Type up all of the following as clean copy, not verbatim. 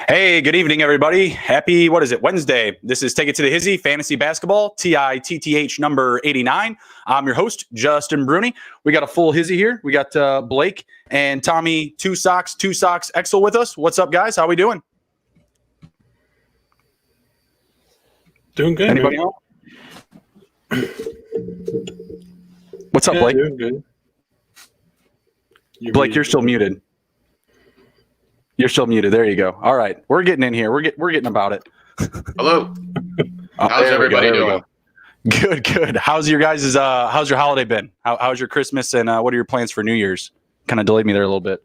Hey, good evening, everybody. Happy, Wednesday. This is Take It to the Hizzy, Fantasy Basketball, TITTH number 89. I'm your host, Justin Bruni. We got a full Hizzy here. We got Blake and Tommy, Two Socks, Exel with us. What's up, guys? How we doing? Doing good. Anybody else? What's up, Blake? Doing good. Blake, you're still muted. You're still muted. There you go. All right. We're getting in here. We're getting about it. Hello. How's everybody doing? Good. How's your holiday been? How's your Christmas and what are your plans for New Year's? Kind of delayed me there a little bit.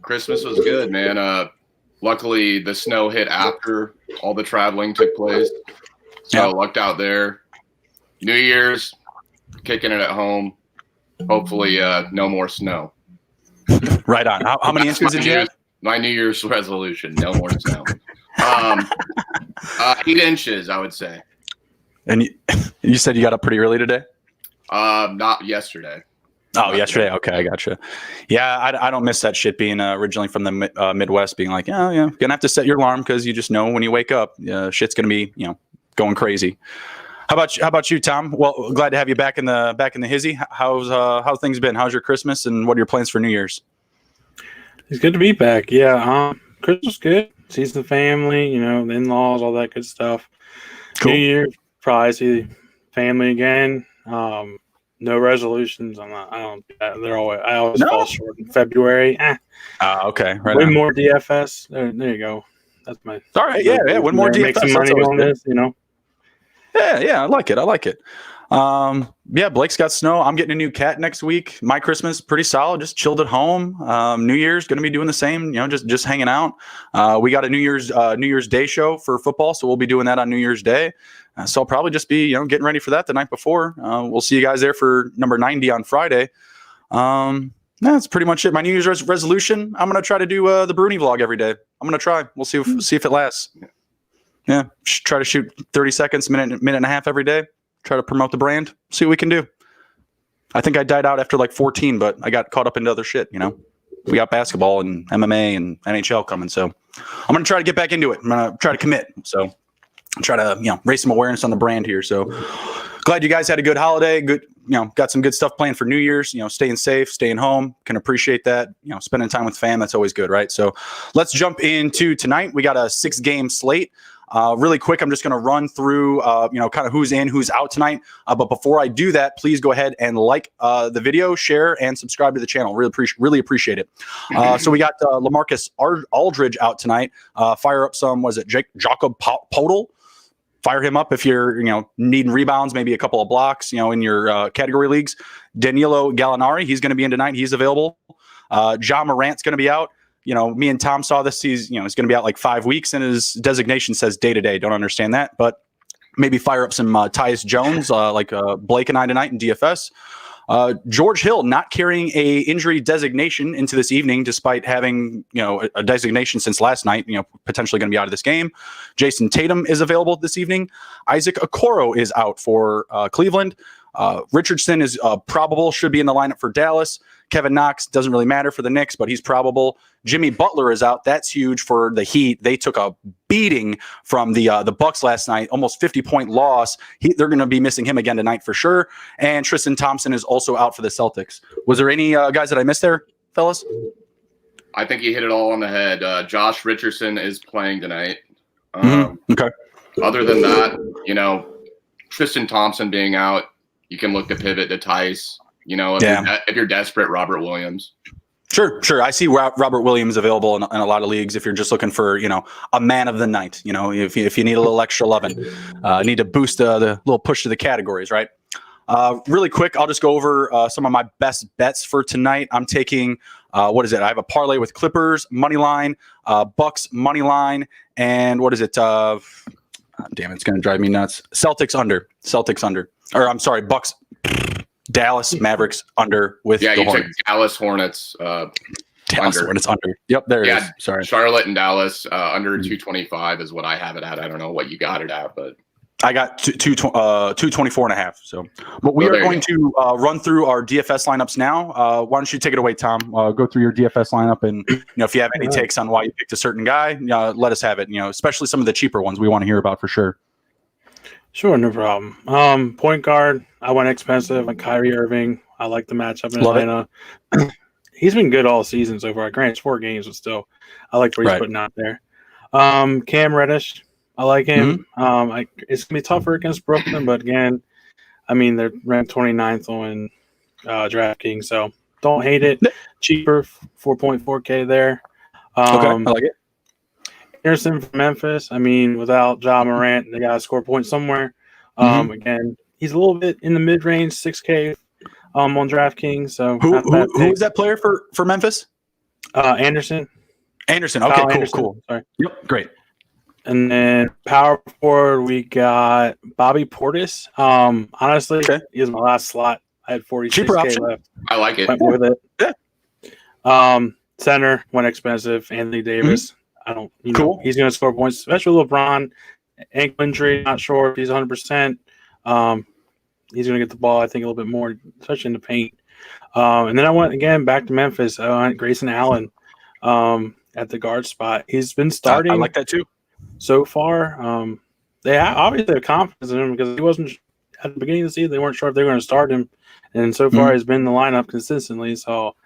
Christmas was good, man. Luckily the snow hit after all the traveling took place. So lucked out there. New Year's, kicking it at home. Hopefully no more snow. Right on. How many inches did you have? My New Year's resolution, no more snow. 8 inches, I would say. And you said you got up pretty early today? Not yesterday. Oh, yesterday. Okay, I gotcha. Yeah, I don't miss that shit being originally from the Midwest, being like, yeah, gonna have to set your alarm because you just know when you wake up, shit's gonna be going crazy. How about you, Tom? Well, glad to have you back in the Hizzy. How's things been? How's your Christmas and what are your plans for New Year's? It's good to be back. Yeah, Christmas good. See some family, the in-laws, all that good stuff. Cool. New Year, probably see family again. No resolutions. I always fall short in February. Okay. Right. Win more DFS. There you go. That's my. All right. Yeah. Win more DFS. Make some money on this. Yeah. I like it. Blake's got snow. I'm getting a new cat next week. My Christmas, pretty solid. Just chilled at home. New Year's going to be doing the same, just hanging out. We got a New Year's Day show for football. So we'll be doing that on New Year's Day. So I'll probably just be, getting ready for that the night before. We'll see you guys there for number 90 on Friday. That's pretty much it. My New Year's resolution, I'm going to try to do the Bruni vlog every day. I'm going to try. We'll see if it lasts. Yeah. Try to shoot 30 seconds, minute and a half every day. Try to promote the brand, see what we can do. I think I died out after like 14, but I got caught up into other shit, We got basketball and MMA and NHL coming, so I'm going to try to get back into it. I'm going to try to commit. So try to, raise some awareness on the brand here. So glad you guys had a good holiday. Good, got some good stuff planned for New Year's, staying safe, staying home. Can appreciate that. Spending time with fam, that's always good, right? So let's jump into tonight. We got a 6-game slate. Really quick, I'm just going to run through, kind of who's in, who's out tonight. But before I do that, please go ahead and like the video, share, and subscribe to the channel. Really appreciate it. So we got LaMarcus Aldridge out tonight. Fire up some, Jakob Podol? Fire him up if you're, needing rebounds, maybe a couple of blocks, in your category leagues. Danilo Gallinari, he's going to be in tonight. He's available. Ja Morant's going to be out. Me and Tom saw this. He's going to be out like 5 weeks, and his designation says day-to-day. Don't understand that, but maybe fire up some Tyus Jones, like Blake and I tonight in DFS. George Hill not carrying a injury designation into this evening, despite having a designation since last night. Potentially going to be out of this game. Jason Tatum is available this evening. Isaac Okoro is out for Cleveland. Richardson is probable, should be in the lineup for Dallas. Kevin Knox doesn't really matter for the Knicks, but he's probable. Jimmy Butler is out. That's huge for the Heat. They took a beating from the Bucks last night, almost 50-point loss. They're going to be missing him again tonight for sure. And Tristan Thompson is also out for the Celtics. Was there any guys that I missed there, fellas? I think you hit it all on the head. Josh Richardson is playing tonight. Okay. Other than that, Tristan Thompson being out, you can look to pivot to Tice. If you're desperate, Robert Williams. Sure. I see Robert Williams available in a lot of leagues. If you're just looking for, a man of the night, if you need a little extra loving, need to boost the little push to the categories, right? Really quick, I'll just go over some of my best bets for tonight. I'm taking, I have a parlay with Clippers money line, Bucks money line, and Damn, it's going to drive me nuts. Celtics under. Or I'm sorry, Bucks. Dallas Mavericks under with Yeah, the you took Hornets. Dallas Hornets. Dallas under. Hornets under. Yep, there it is. Sorry. Charlotte and Dallas under 225 is what I have it at. I don't know what you got it at, but I got 224 and a half. So, but we are going to run through our DFS lineups now. Why don't you take it away, Tom? Go through your DFS lineup, and if you have any takes on why you picked a certain guy, let us have it. Especially some of the cheaper ones we want to hear about for sure. Sure, no problem. Point guard, I went expensive on Kyrie Irving. I like the matchup in Atlanta. He's been good all season so far. Granted, it's 4 games, but still, I like what he's putting out there. Cam Reddish, I like him. It's gonna be tougher against Brooklyn, but again, I mean they're ranked 29th on DraftKings, so don't hate it. Cheaper, 4.4K there. Okay, I like it. Anderson from Memphis. I mean, without Ja Morant, they got to score points somewhere. Again, he's a little bit in the mid range, 6K on DraftKings. So who is that player for Memphis? Anderson. Anderson. Okay, cool. Sorry. Yep, great. And then power forward, we got Bobby Portis. Honestly, he is my last slot. I had 46K left. I like it. Went with it. Yeah. Center went expensive. Anthony Davis. I don't. He's going to score points, especially with LeBron. Ankle injury, not sure if he's 100%. He's going to get the ball, I think, a little bit more, especially in the paint. And then I went again back to Memphis. I went Grayson Allen at the guard spot. He's been starting. I like that too. So far, they obviously have confidence in him because he wasn't at the beginning of the season. They weren't sure if they were going to start him, and so far he's been in the lineup consistently. So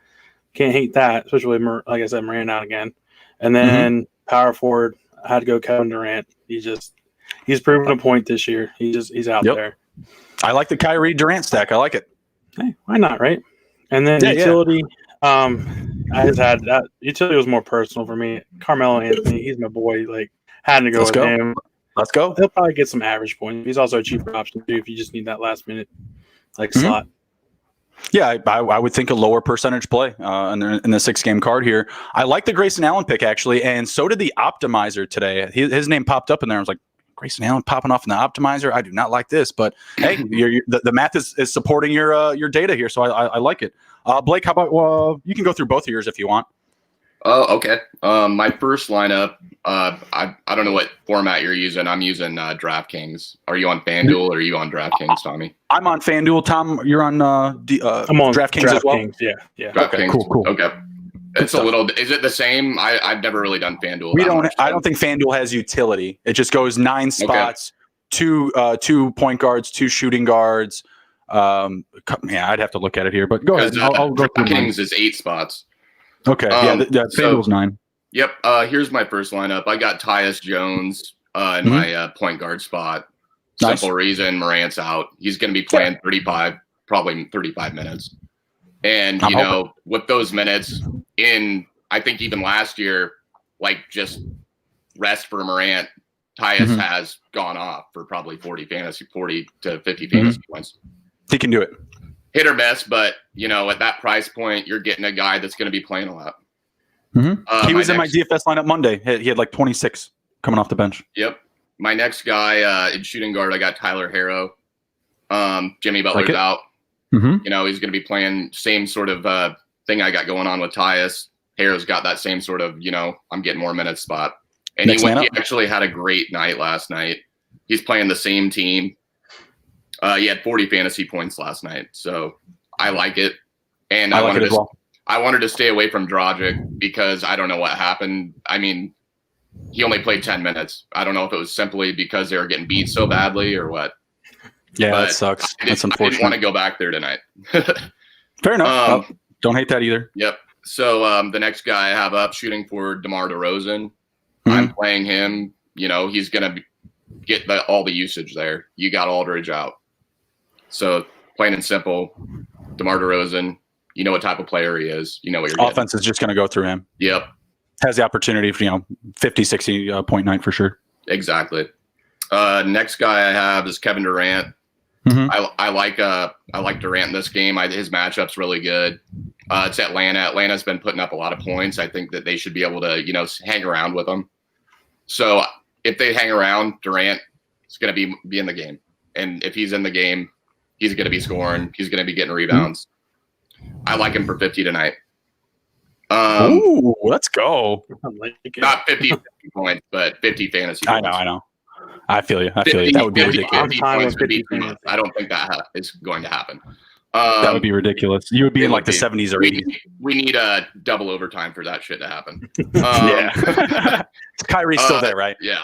can't hate that, especially like I said, Morant out again. And then power forward, I had to go Kevin Durant. He's proven a point this year. He's out there. I like the Kyrie Durant stack. I like it. Hey, why not, right? And then utility. I just had that utility was more personal for me. Carmelo Anthony, he's my boy. Like, had to go with him. Let's go. He'll probably get some average points. He's also a cheaper option too if you just need that last minute slot. Yeah, I would think a lower percentage play in the 6-game card here. I like the Grayson Allen pick actually, and so did the optimizer today. His name popped up in there. I was like, Grayson Allen popping off in the optimizer. I do not like this, but hey, the math is supporting your data here, so I like it. Blake, how about you can go through both of yours if you want. Oh, okay. My first lineup, I don't know what format you're using. I'm using DraftKings. Are you on FanDuel or are you on DraftKings, Tommy? I'm on FanDuel. Tom, you're on I'm on DraftKings as well? Yeah. DraftKings. Okay, cool. Okay. It's a little. Is it the same? I've never really done FanDuel. I don't think FanDuel has utility. It just goes 9 spots, 2 point guards, 2 shooting guards. I'd have to look at it here, but go ahead. I'll go through DraftKings is 8 spots. Okay. FanDuel's 9. Yep. Here's my first lineup. I got Tyus Jones in my point guard spot. Simple reason, Morant's out. He's going to be playing 35 minutes. And, with those minutes I think even last year, like just rest for Morant, Tyus has gone off for probably 40 to 50 fantasy points. He can do it. Hit or miss, but, at that price point, you're getting a guy that's going to be playing a lot. He was in my DFS lineup Monday. He had like 26 coming off the bench. Yep. My next guy in shooting guard, I got Tyler Harrow. Jimmy Butler's out. He's going to be playing same sort of thing I got going on with Tyus. Harrow's got that same sort of, I'm getting more minutes spot. And he actually had a great night last night. He's playing the same team. He had 40 fantasy points last night. So I like it. And I wanted to stay away from Dragic because I don't know what happened. I mean, he only played 10 minutes. I don't know if it was simply because they were getting beat so badly or what. Yeah, that sucks. That's unfortunate. I didn't want to go back there tonight. Fair enough. Don't hate that either. Yep. So the next guy I have up shooting for DeMar DeRozan. I'm playing him. He's going to get all the usage there. You got Aldridge out. So plain and simple, DeMar DeRozan, you know what type of player he is. You know what your offense is just going to go through him. Yep. Has the opportunity for, 50, 60 point night for sure. Exactly. Next guy I have is Kevin Durant. I like Durant in this game. His matchup's really good. It's Atlanta. Atlanta's been putting up a lot of points. I think that they should be able to, hang around with them. So if they hang around, Durant is going to be in the game. And if he's in the game, he's going to be scoring. He's going to be getting rebounds. I like him for 50 tonight. Ooh, let's go. Not 50 points, but 50 fantasy points. I know. I feel you. That would be ridiculous. 50 points would be too much. I don't think that is going to happen. That would be ridiculous. You would be in like the 70s or 80s. We need a double overtime for that shit to happen. Yeah. Kyrie's still there, right? Yeah.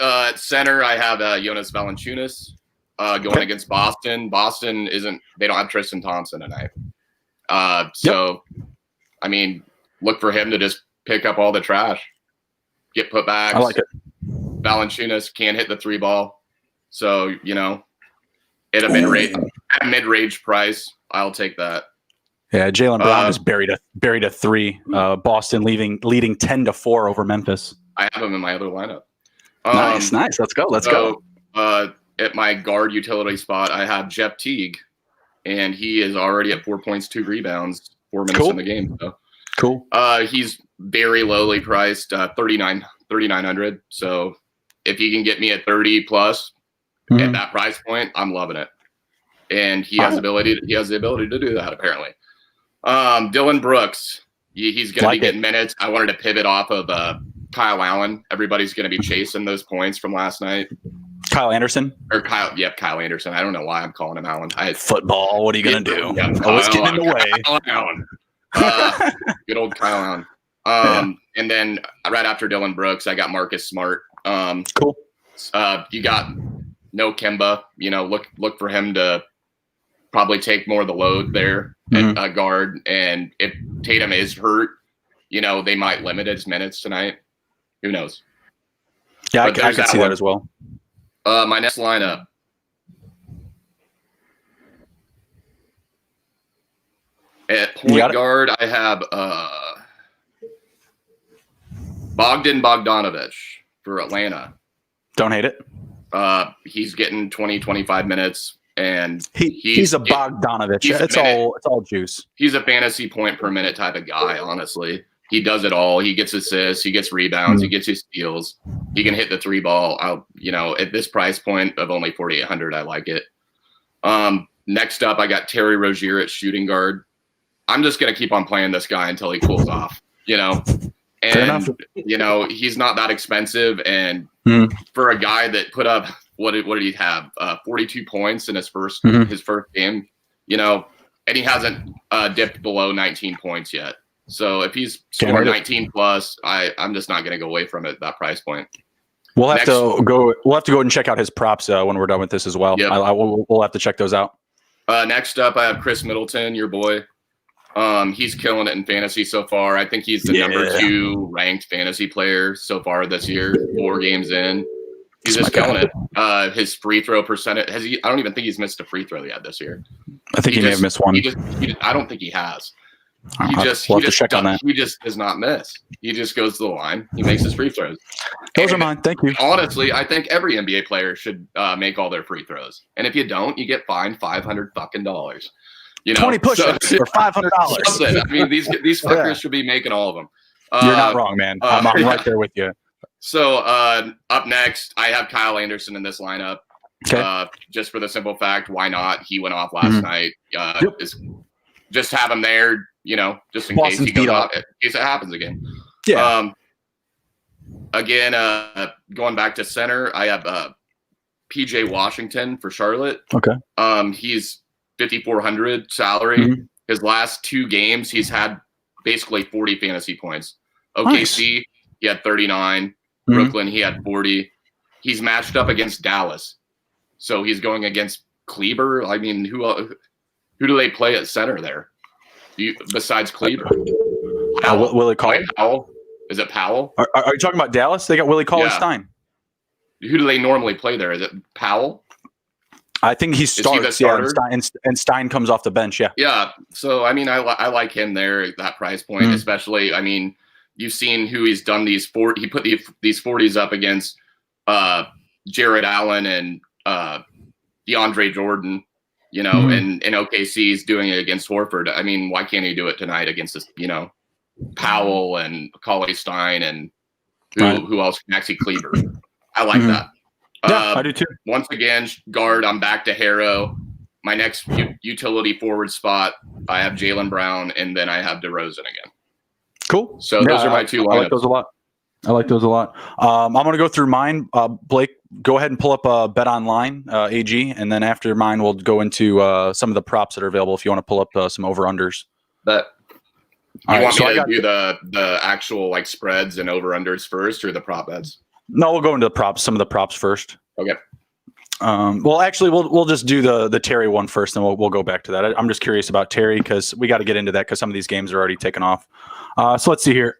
At center, I have Jonas Valanciunas going against Boston. Boston they don't have Tristan Thompson tonight. I mean, look for him to just pick up all the trash, get put back. I like it. Valanciunas can't hit the 3 ball. So, at a mid-range price, I'll take that. Yeah, Jaylen Brown is buried a 3. Boston leading 10-4 over Memphis. I have him in my other lineup. Nice. Let's go. At my guard utility spot, I have Jeff Teague, and he is already at 4 points, 2 rebounds, 4 minutes in the game. So. Cool. He's very lowly priced, 3,900. So if he can get me at 30 plus at that price point, I'm loving it. And he has the ability to do that apparently. Dylan Brooks, he's going to be getting minutes. I wanted to pivot off of Kyle Allen. Everybody's going to be chasing those points from last night. Kyle Anderson? Kyle Anderson. I don't know why I'm calling him Allen. Football. What are you going to do? Yeah, always getting in the way. Kyle Allen. Good old Kyle Allen. And then right after Dylan Brooks, I got Marcus Smart. Cool. You got no Kemba. Look for him to probably take more of the load there at guard. And if Tatum is hurt, they might limit his minutes tonight. Who knows? Yeah, I can see that as well. My next lineup. At point guard, I have Bogdan Bogdanovic for Atlanta. Don't hate it. He's getting 20, 25 minutes, and he's a Bogdanovic. It's all juice. He's a fantasy point per minute type of guy, honestly. He does it all. He gets assists. He gets rebounds. He gets his steals. He can hit the 3 ball. At this price point of only 4,800, I like it. Next up, I got Terry Rozier at shooting guard. I'm just going to keep on playing this guy until he cools off, And, he's not that expensive. And for a guy that put up, what did he have? 42 points in his first game, and he hasn't dipped below 19 points yet. So if he's scoring 19 plus, I'm just not going to go away from it at that price point. We'll have to go and check out his props when we're done with this as well. Yep. We'll have to check those out. Next up, I have Chris Middleton, your boy. He's killing it in fantasy so far. I think he's the number 2 ranked fantasy player so far this year. 4 games in, he's just killing it. His free throw percentage I don't even think he's missed a free throw yet this year. I think he may have missed one. I don't think he has. He just does not miss. He just goes to the line. He makes his free throws. Those are mine. Thank you. Honestly, I think every NBA player should make all their free throws. And if you don't, you get fined $500 fucking dollars. 20 push-ups for $500. I mean, these fuckers should be making all of them. You're not wrong, man. I'm right there with you. So up next, I have Kyle Anderson in this lineup. Okay. Just for the simple fact, why not? He went off last night. Just have him there. Just in case he goes off, in case it happens again. Yeah. Again, going back to center, I have PJ Washington for Charlotte. Okay. He's 5,400 salary. His last 2 games, he's had basically 40 fantasy points. OKC, he had 39. Brooklyn, he had 40. He's matched up against Dallas, so he's going against Kleber. I mean, who do they play at center there? Besides Kleber, Willie Cauley. Powell? Is it Powell? Are you talking about Dallas? They got Willie Cauley-Stein. Who do they normally play there? Is it Powell? I think he starts. And Stein comes off the bench. Yeah. Yeah. So I mean, I like him there at that price point, especially. I mean, you've seen who he's done these for. He put these 40s up against Jared Allen and DeAndre Jordan. And OKC is doing it against Horford. I mean, why can't he do it tonight against this, Powell and Cauley-Stein and who else? Maxi Kleber. I like that. Yeah, I do too. Once again, guard, I'm back to Harrow. My next utility forward spot, I have Jaylen Brown, and then I have DeRozan again. Cool. So those are my two lineups. I like those a lot. I'm going to go through mine. Blake, go ahead and pull up Bet Online, AG, and then after mine, we'll go into some of the props that are available if you want to pull up some over-unders. But All you right, want so me I to got do the actual like spreads and over-unders first, or the prop bets? No, we'll go into the props. Some of the props first. Okay. Well, actually, we'll just do the Terry one first, and we'll go back to that. I'm just curious about Terry because we got to get into that because some of these games are already taken off. So let's see here.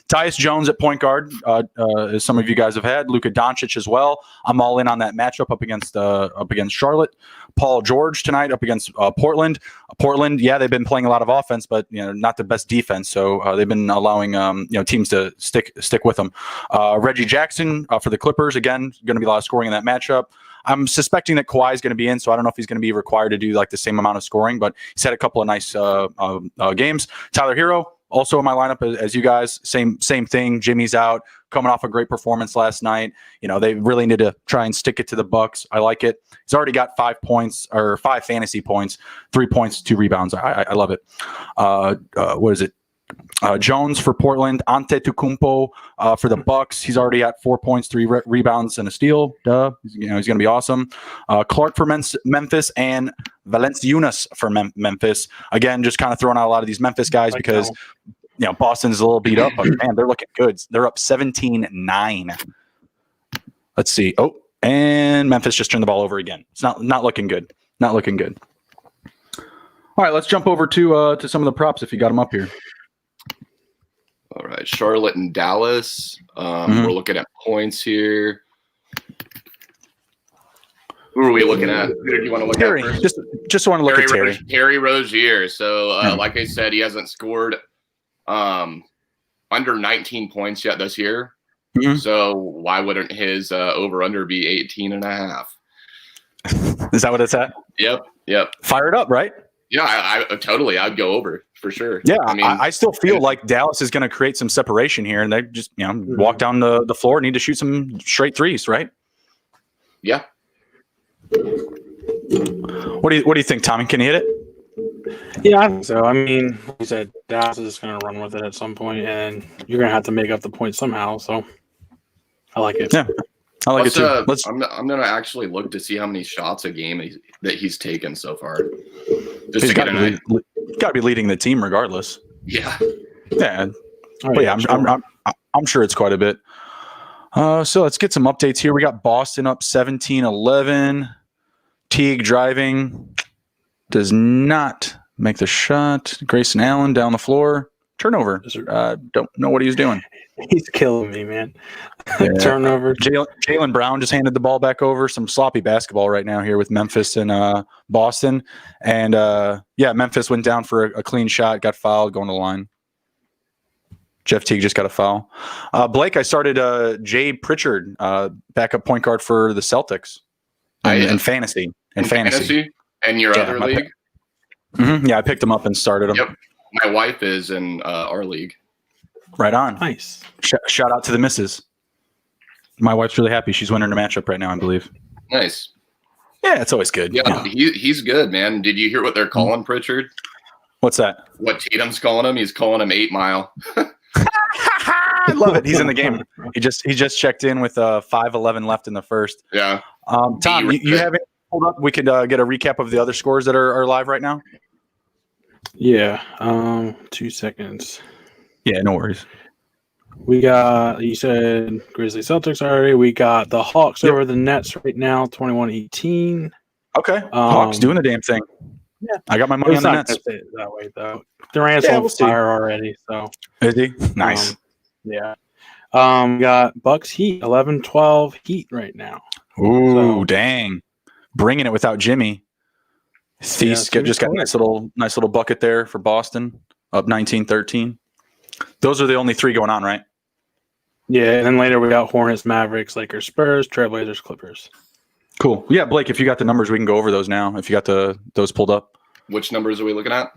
Tyus Jones at point guard, as some of you guys have had. Luka Doncic as well. I'm all in on that matchup up against Charlotte. Paul George tonight up against Portland. Portland, yeah, they've been playing a lot of offense, but not the best defense. So they've been allowing teams to stick with them. Reggie Jackson for the Clippers, again, going to be a lot of scoring in that matchup. I'm suspecting that Kawhi is going to be in, so I don't know if he's going to be required to do like the same amount of scoring, but he's had a couple of nice games. Tyler Hero, also in my lineup as you guys, same thing. Jimmy's out, coming off a great performance last night. They really need to try and stick it to the Bucks. I like it. He's already got 5 points or 5 fantasy points, 3 points, 2 rebounds. I love it. What is it? Jones for Portland, Antetokounmpo for the Bucks. He's already at 4 points, 3 rebounds, and a steal. Duh, he's going to be awesome. Clark for Memphis and Valanciunas for Memphis. Again, just kind of throwing out a lot of these Memphis guys because Boston's a little beat up, but man, they're looking good. They're up 17-9. Let's see. Oh, and Memphis just turned the ball over again. It's not looking good. Not looking good. All right, let's jump over to some of the props if you got them up here. All right, Charlotte and Dallas. We're looking at points here. Who are we looking at? Who do you want to look Terry, at first? Just want to look at Terry. Terry Rozier. So, like I said, he hasn't scored under 19 points yet this year. Mm-hmm. So why wouldn't his over-under be 18.5? Is that what it's at? Yep. Fire it up, right? Yeah, I totally. I'd go over for sure. Yeah, I still feel like Dallas is going to create some separation here, and they just walk down the floor, need to shoot some straight threes, right? Yeah. What do you think, Tommy? Can you hit it? Yeah, I think so. I mean, like you said, Dallas is going to run with it at some point, and you're going to have to make up the points somehow. So I like it. Yeah, I like it too. I'm going to actually look to see how many shots a game that he's taken so far. He's got to be leading the team regardless. Yeah. Yeah. Oh, but yeah, sure. I'm sure it's quite a bit. So let's get some updates here. We got Boston up 17-11. Teague driving. Does not make the shot. Grayson Allen down the floor. Turnover. Don't know what he's doing. He's killing me, man. Yeah. Turnover. Jaylen Brown just handed the ball back over. Some sloppy basketball right now here with Memphis and Boston. And Memphis went down for a clean shot, got fouled, going to the line. Jeff Teague just got a foul. Blake, I started Jay Pritchard, backup point guard for the Celtics in fantasy. In fantasy. And your other league? Mm-hmm. Yeah, I picked him up and started him. Yep. My wife is in our league. Right on. Nice. Shout out to the missus. My wife's really happy. She's winning the matchup right now, I believe. Nice. Yeah, it's always good. Yeah, he's good, man. Did you hear what they're calling Pritchard? What's that? What Tatum's calling him? He's calling him 8 Mile. I love it. He's in the game. He just checked in with 5:11 left in the first. Yeah. Tom, you have it pulled up? We could get a recap of the other scores that are live right now. Yeah. 2 seconds. Yeah, no worries. We got, you said Grizzlies Celtics already. We got the Hawks over the Nets right now, 21-18. Okay. Hawks doing the damn thing. Yeah. I got my money on the Nets. That way, though. Durant's on fire already. So. Is he? Nice. Yeah. Got Bucks Heat, 11-12 Heat right now. Ooh, dang. Bringing it without Jimmy. Thies just got a nice little bucket there for Boston, up 19-13. Those are the only 3 going on, right? Yeah, and then later we got Hornets, Mavericks, Lakers, Spurs, Trailblazers, Clippers. Cool. Yeah, Blake, if you got the numbers, we can go over those now. If you got those pulled up. Which numbers are we looking at?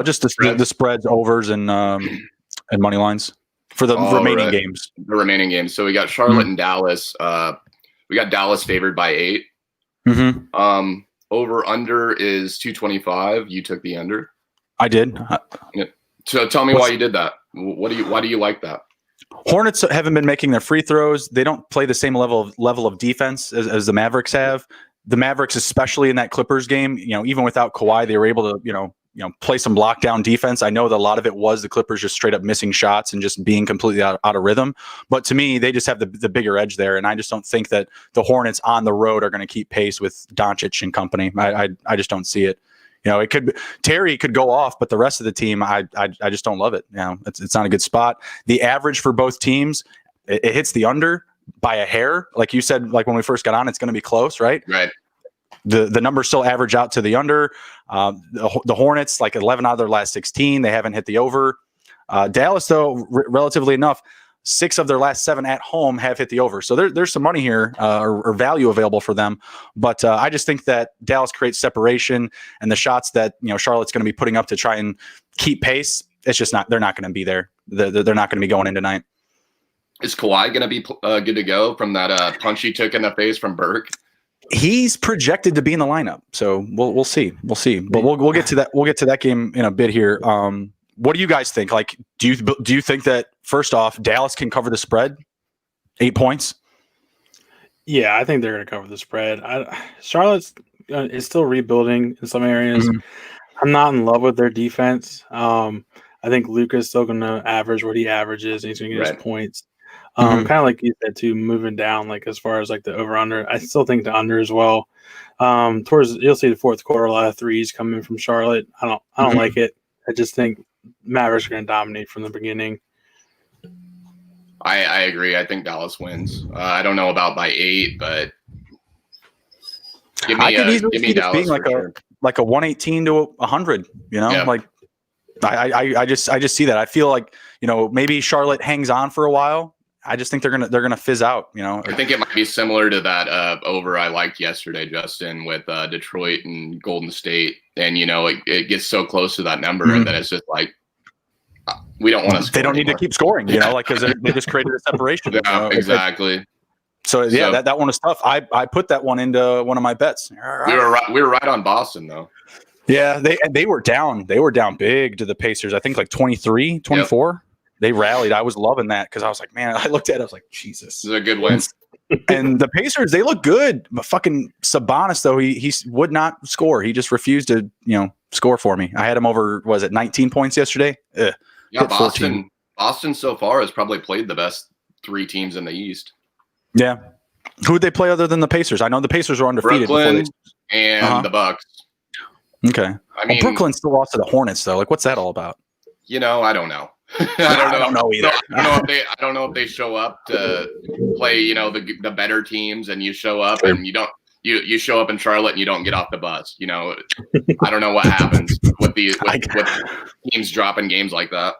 Just the spreads, overs, and money lines for the remaining games. The remaining games. So we got Charlotte and Dallas. We got Dallas favored by 8. Mm-hmm. Over under is 225. You took the under. I did. Yeah. So tell me why you did that. Why do you like that? Hornets haven't been making their free throws. They don't play the same level of defense as the Mavericks have. The Mavericks, especially in that Clippers game, even without Kawhi, they were able to, play some lockdown defense. I know that a lot of it was the Clippers just straight up missing shots and just being completely out of rhythm. But to me, they just have the bigger edge there. And I just don't think that the Hornets on the road are going to keep pace with Doncic and company. I just don't see it. Terry could go off, but the rest of the team, I just don't love it. It's not a good spot. The average for both teams, it hits the under by a hair. Like you said, like when we first got on, it's going to be close, right? Right. The numbers still average out to the under. The Hornets, like 11 out of their last 16, they haven't hit the over. Dallas, though, relatively enough, 6 of their last 7 at home have hit the over. So there's some money here or value available for them. But I just think that Dallas creates separation, and the shots that Charlotte's going to be putting up to try and keep pace, it's just not. They're not going to be there. They're not going to be going in tonight. Is Kawhi going to be good to go from that punch he took in the face from Burke? He's projected to be in the lineup, so we'll see. We'll see. But we'll get to that. We'll get to that game in a bit here. What do you guys think? Like, do you think that first off, Dallas can cover the spread, 8 points? Yeah, I think they're going to cover the spread. Charlotte's is still rebuilding in some areas. Mm-hmm. I'm not in love with their defense. I think Luka's still going to average what he averages, and he's going to get his points. Kind of like you said too, moving down, like as far as like the over under. I still think the under as well. You'll see the fourth quarter, a lot of threes coming from Charlotte. I don't like it. I just think Mavericks are going to dominate from the beginning. I agree. I think Dallas wins. I don't know about by 8, but give me Dallas being like a 118 to 100. Like I just see that. I feel like maybe Charlotte hangs on for a while. I just think they're gonna fizz out. I think it might be similar to that over I liked yesterday, Justin, with Detroit and Golden State, and it gets so close to that number that it's just like we don't want to. They don't need to keep scoring, because they just created a separation. Yeah, exactly. So that one is tough. I put that one into one of my bets. We were right on Boston though. Yeah, they were down. They were down big to the Pacers. I think like 23, 24. Yep. They rallied. I was loving that because I was like, man, I looked at it. I was like, Jesus. This is a good win. And the Pacers, they look good. But fucking Sabonis, though, he would not score. He just refused to, score for me. I had him over, 19 points yesterday? Yeah, Boston so far has probably played the best 3 teams in the East. Yeah. Who would they play other than the Pacers? I know the Pacers were undefeated. Brooklyn and the Bucks. Okay. I mean, Brooklyn still lost to the Hornets, though. Like, what's that all about? I don't know. I don't know either. I don't know if they show up to play, the better teams, and you show up and you don't. You show up in Charlotte and you don't get off the bus. I don't know what happens with teams dropping games like that.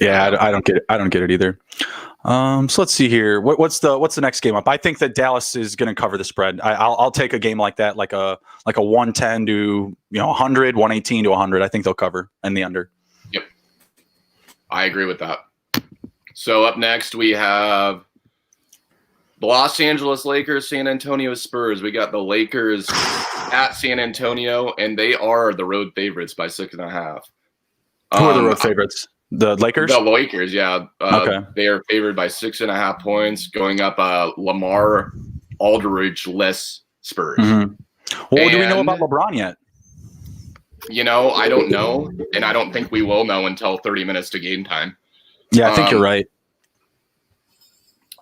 Yeah, I don't get it. I don't get it either. So let's see here. What's the next game up? I think that Dallas is going to cover the spread. I'll take a game like that, like a 110 to 100, 118 to 100. I think they'll cover and the under. Yep, I agree with that. So up next we have the Los Angeles Lakers, San Antonio Spurs. We got the Lakers at San Antonio, and they are the road favorites by 6.5. Who are the road favorites? The Lakers? The Lakers, yeah. Okay. They are favored by 6.5 points, going up Lamar Aldridge-less Spurs. Mm-hmm. Well, do we know about LeBron yet? I don't know, and I don't think we will know until 30 minutes to game time. Yeah, I think you're right.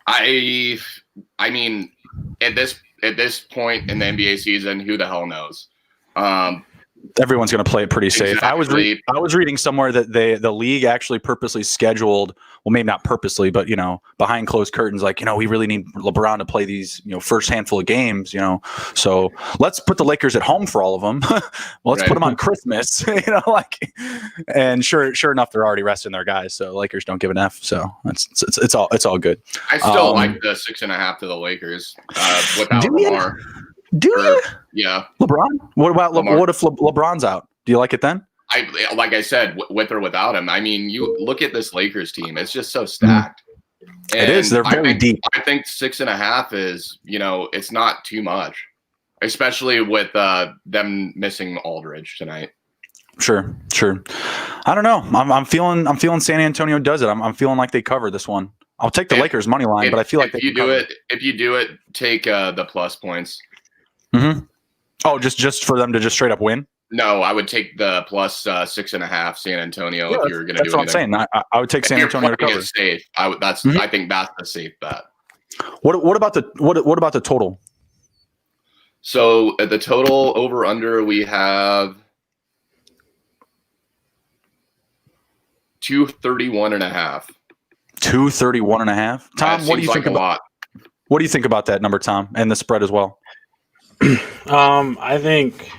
I mean, at this point in the NBA season, who the hell knows? Everyone's going to play it pretty safe. Exactly. I was reading somewhere that the league actually purposely scheduled, well, maybe not purposely, but behind closed curtains, like we really need LeBron to play these first handful of games, So let's put the Lakers at home for all of them. Let's put them on Christmas, and sure enough, they're already resting their guys. So Lakers don't give an F. So it's all good. I still like the 6.5 to the Lakers without Lamar. Do you? Yeah. LeBron? What about Lamar? What if LeBron's out? Do you like it then? Like I said, with or without him. I mean, you look at this Lakers team; it's just so stacked. And it is. They're very deep. I think 6.5 is, it's not too much, especially with them missing Aldridge tonight. Sure. I don't know. I'm feeling San Antonio does it. I'm feeling like they cover this one. I'll take the Lakers money line, but I feel like if you do it, take the plus points. Mm-hmm. Oh, just for them to just straight up win? No, I would take the plus 6.5 San Antonio if you were going to do anything. That's what I'm saying. I would take San Antonio to cover. Safe. I think that's the safe bet. What about the total? So at the total over under, we have 231.5. 231.5. Tom, what do you think about? What do you think about that number, Tom, and the spread as well? I think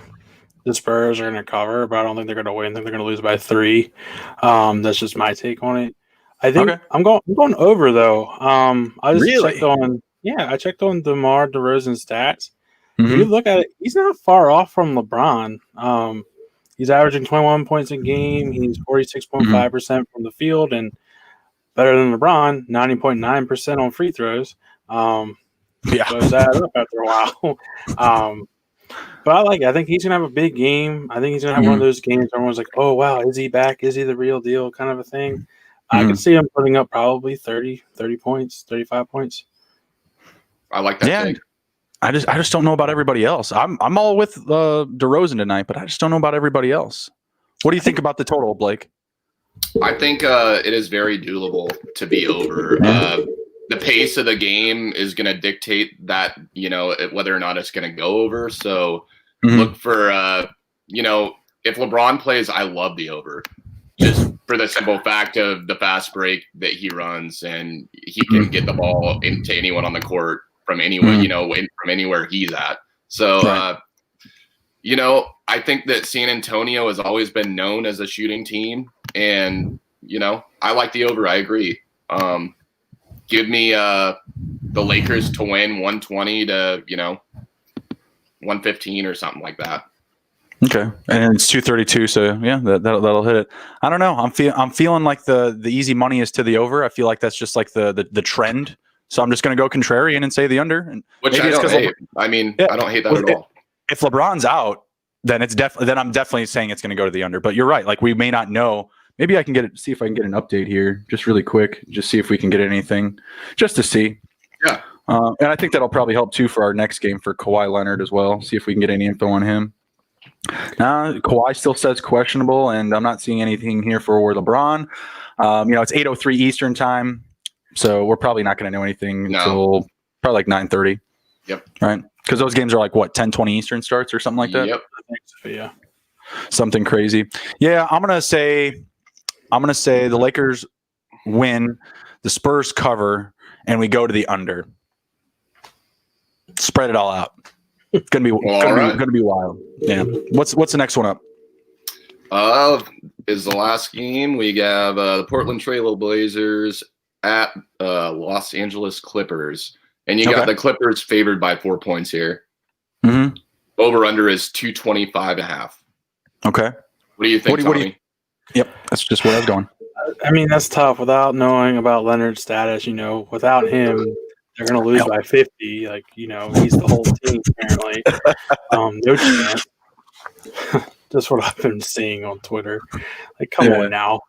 the Spurs are going to cover, but I don't think they're going to win. I think they're going to lose by 3. That's just my take on it. I think I'm going over though. I just checked on. Yeah, I checked on DeMar DeRozan's stats. If you look at it, he's not far off from LeBron. He's averaging 21 points a game. He's 46.5% from the field, and better than LeBron, 90.9% on free throws. Goes that up after a while. But I like it. I think he's going to have a big game. I think he's going to have one of those games where everyone's like, oh, wow, is he back? Is he the real deal? Kind of a thing. I can see him putting up probably 30 points, 35 points. I like that thing. I just don't know about everybody else. I'm all with DeRozan tonight, but I just don't know about everybody else. What do you think about the total, Blake? I think it is very doable to be over. The pace of the game is going to dictate that, whether or not it's going to go over. So look for, if LeBron plays, I love the over. Just for the simple fact of the fast break that he runs, and he can get the ball into anyone on the court from anywhere, from anywhere he's at. So, I think that San Antonio has always been known as a shooting team, and, I like the over. I agree. Give me the Lakers to win 120 to 115 or something like that. Okay, and it's 232, so yeah, that'll hit it. I don't know. I'm feeling like the easy money is to the over. I feel like that's just like the trend. So I'm just going to go contrarian and say the under. And which I don't hate. I don't hate that at all. If LeBron's out, then I'm definitely saying it's going to go to the under. But you're right. Like we may not know. Maybe I can see if I can get an update here, just really quick, just see if we can get anything, just to see. Yeah. And I think that'll probably help too for our next game for Kawhi Leonard as well. See if we can get any info on him. Kawhi still says questionable, and I'm not seeing anything here for LeBron. It's 8:03 Eastern time, so we're probably not going to know anything until probably like 9:30. Yep. Right? Because those games are like what 10:20 Eastern starts or something like that. Yep. I think so, yeah. Something crazy. Yeah, I'm gonna say the Lakers win, the Spurs cover, and we go to the under. Spread it all out. It's gonna be wild. Yeah. What's the next one up? Is the last game. We have the Portland Trail Blazers at Los Angeles Clippers, and you got the Clippers favored by 4 points here. Over under is 225.5. Okay. What do you think, Tommy? Yep, that's just where I was going. I mean, that's tough without knowing about Leonard's status. Without him, they're going to lose by 50. Like, he's the whole team, apparently. No chance. That's what I've been seeing on Twitter. Like, come on now.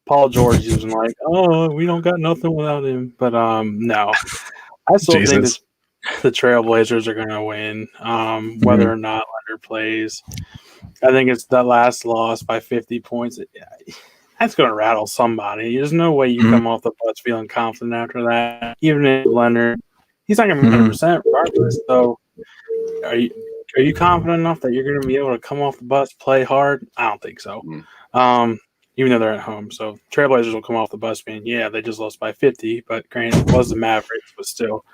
Paul George is like, oh, we don't got nothing without him. But, no. I still think the Trailblazers are going to win, whether or not Leonard plays. I think it's that last loss by 50 points. That's going to rattle somebody. There's no way you come off the bus feeling confident after that. Even if Leonard, he's not going to be 100% regardless. So, are you confident enough that you're going to be able to come off the bus, play hard? I don't think so. Even though they're at home. So, Trailblazers will come off the bus being, they just lost by 50. But granted, it was the Mavericks, but still.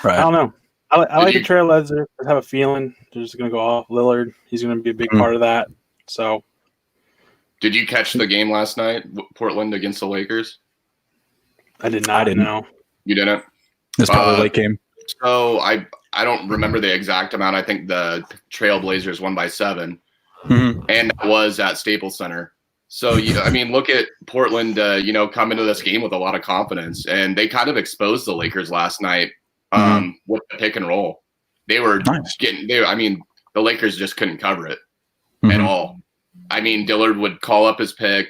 Right. I don't know. I like the Trailblazers. I have a feeling they're just going to go off. Lillard, he's going to be a big part of that. So, did you catch the game last night, Portland against the Lakers? I did not. I didn't know. You didn't? It's probably a late game. So I don't remember the exact amount. I think the Trailblazers won by 7, and that was at Staples Center. So, I mean, look at Portland, come into this game with a lot of confidence, and they kind of exposed the Lakers last night with the pick and roll. They were the Lakers just couldn't cover it at all. I mean, Dillard would call up his pick,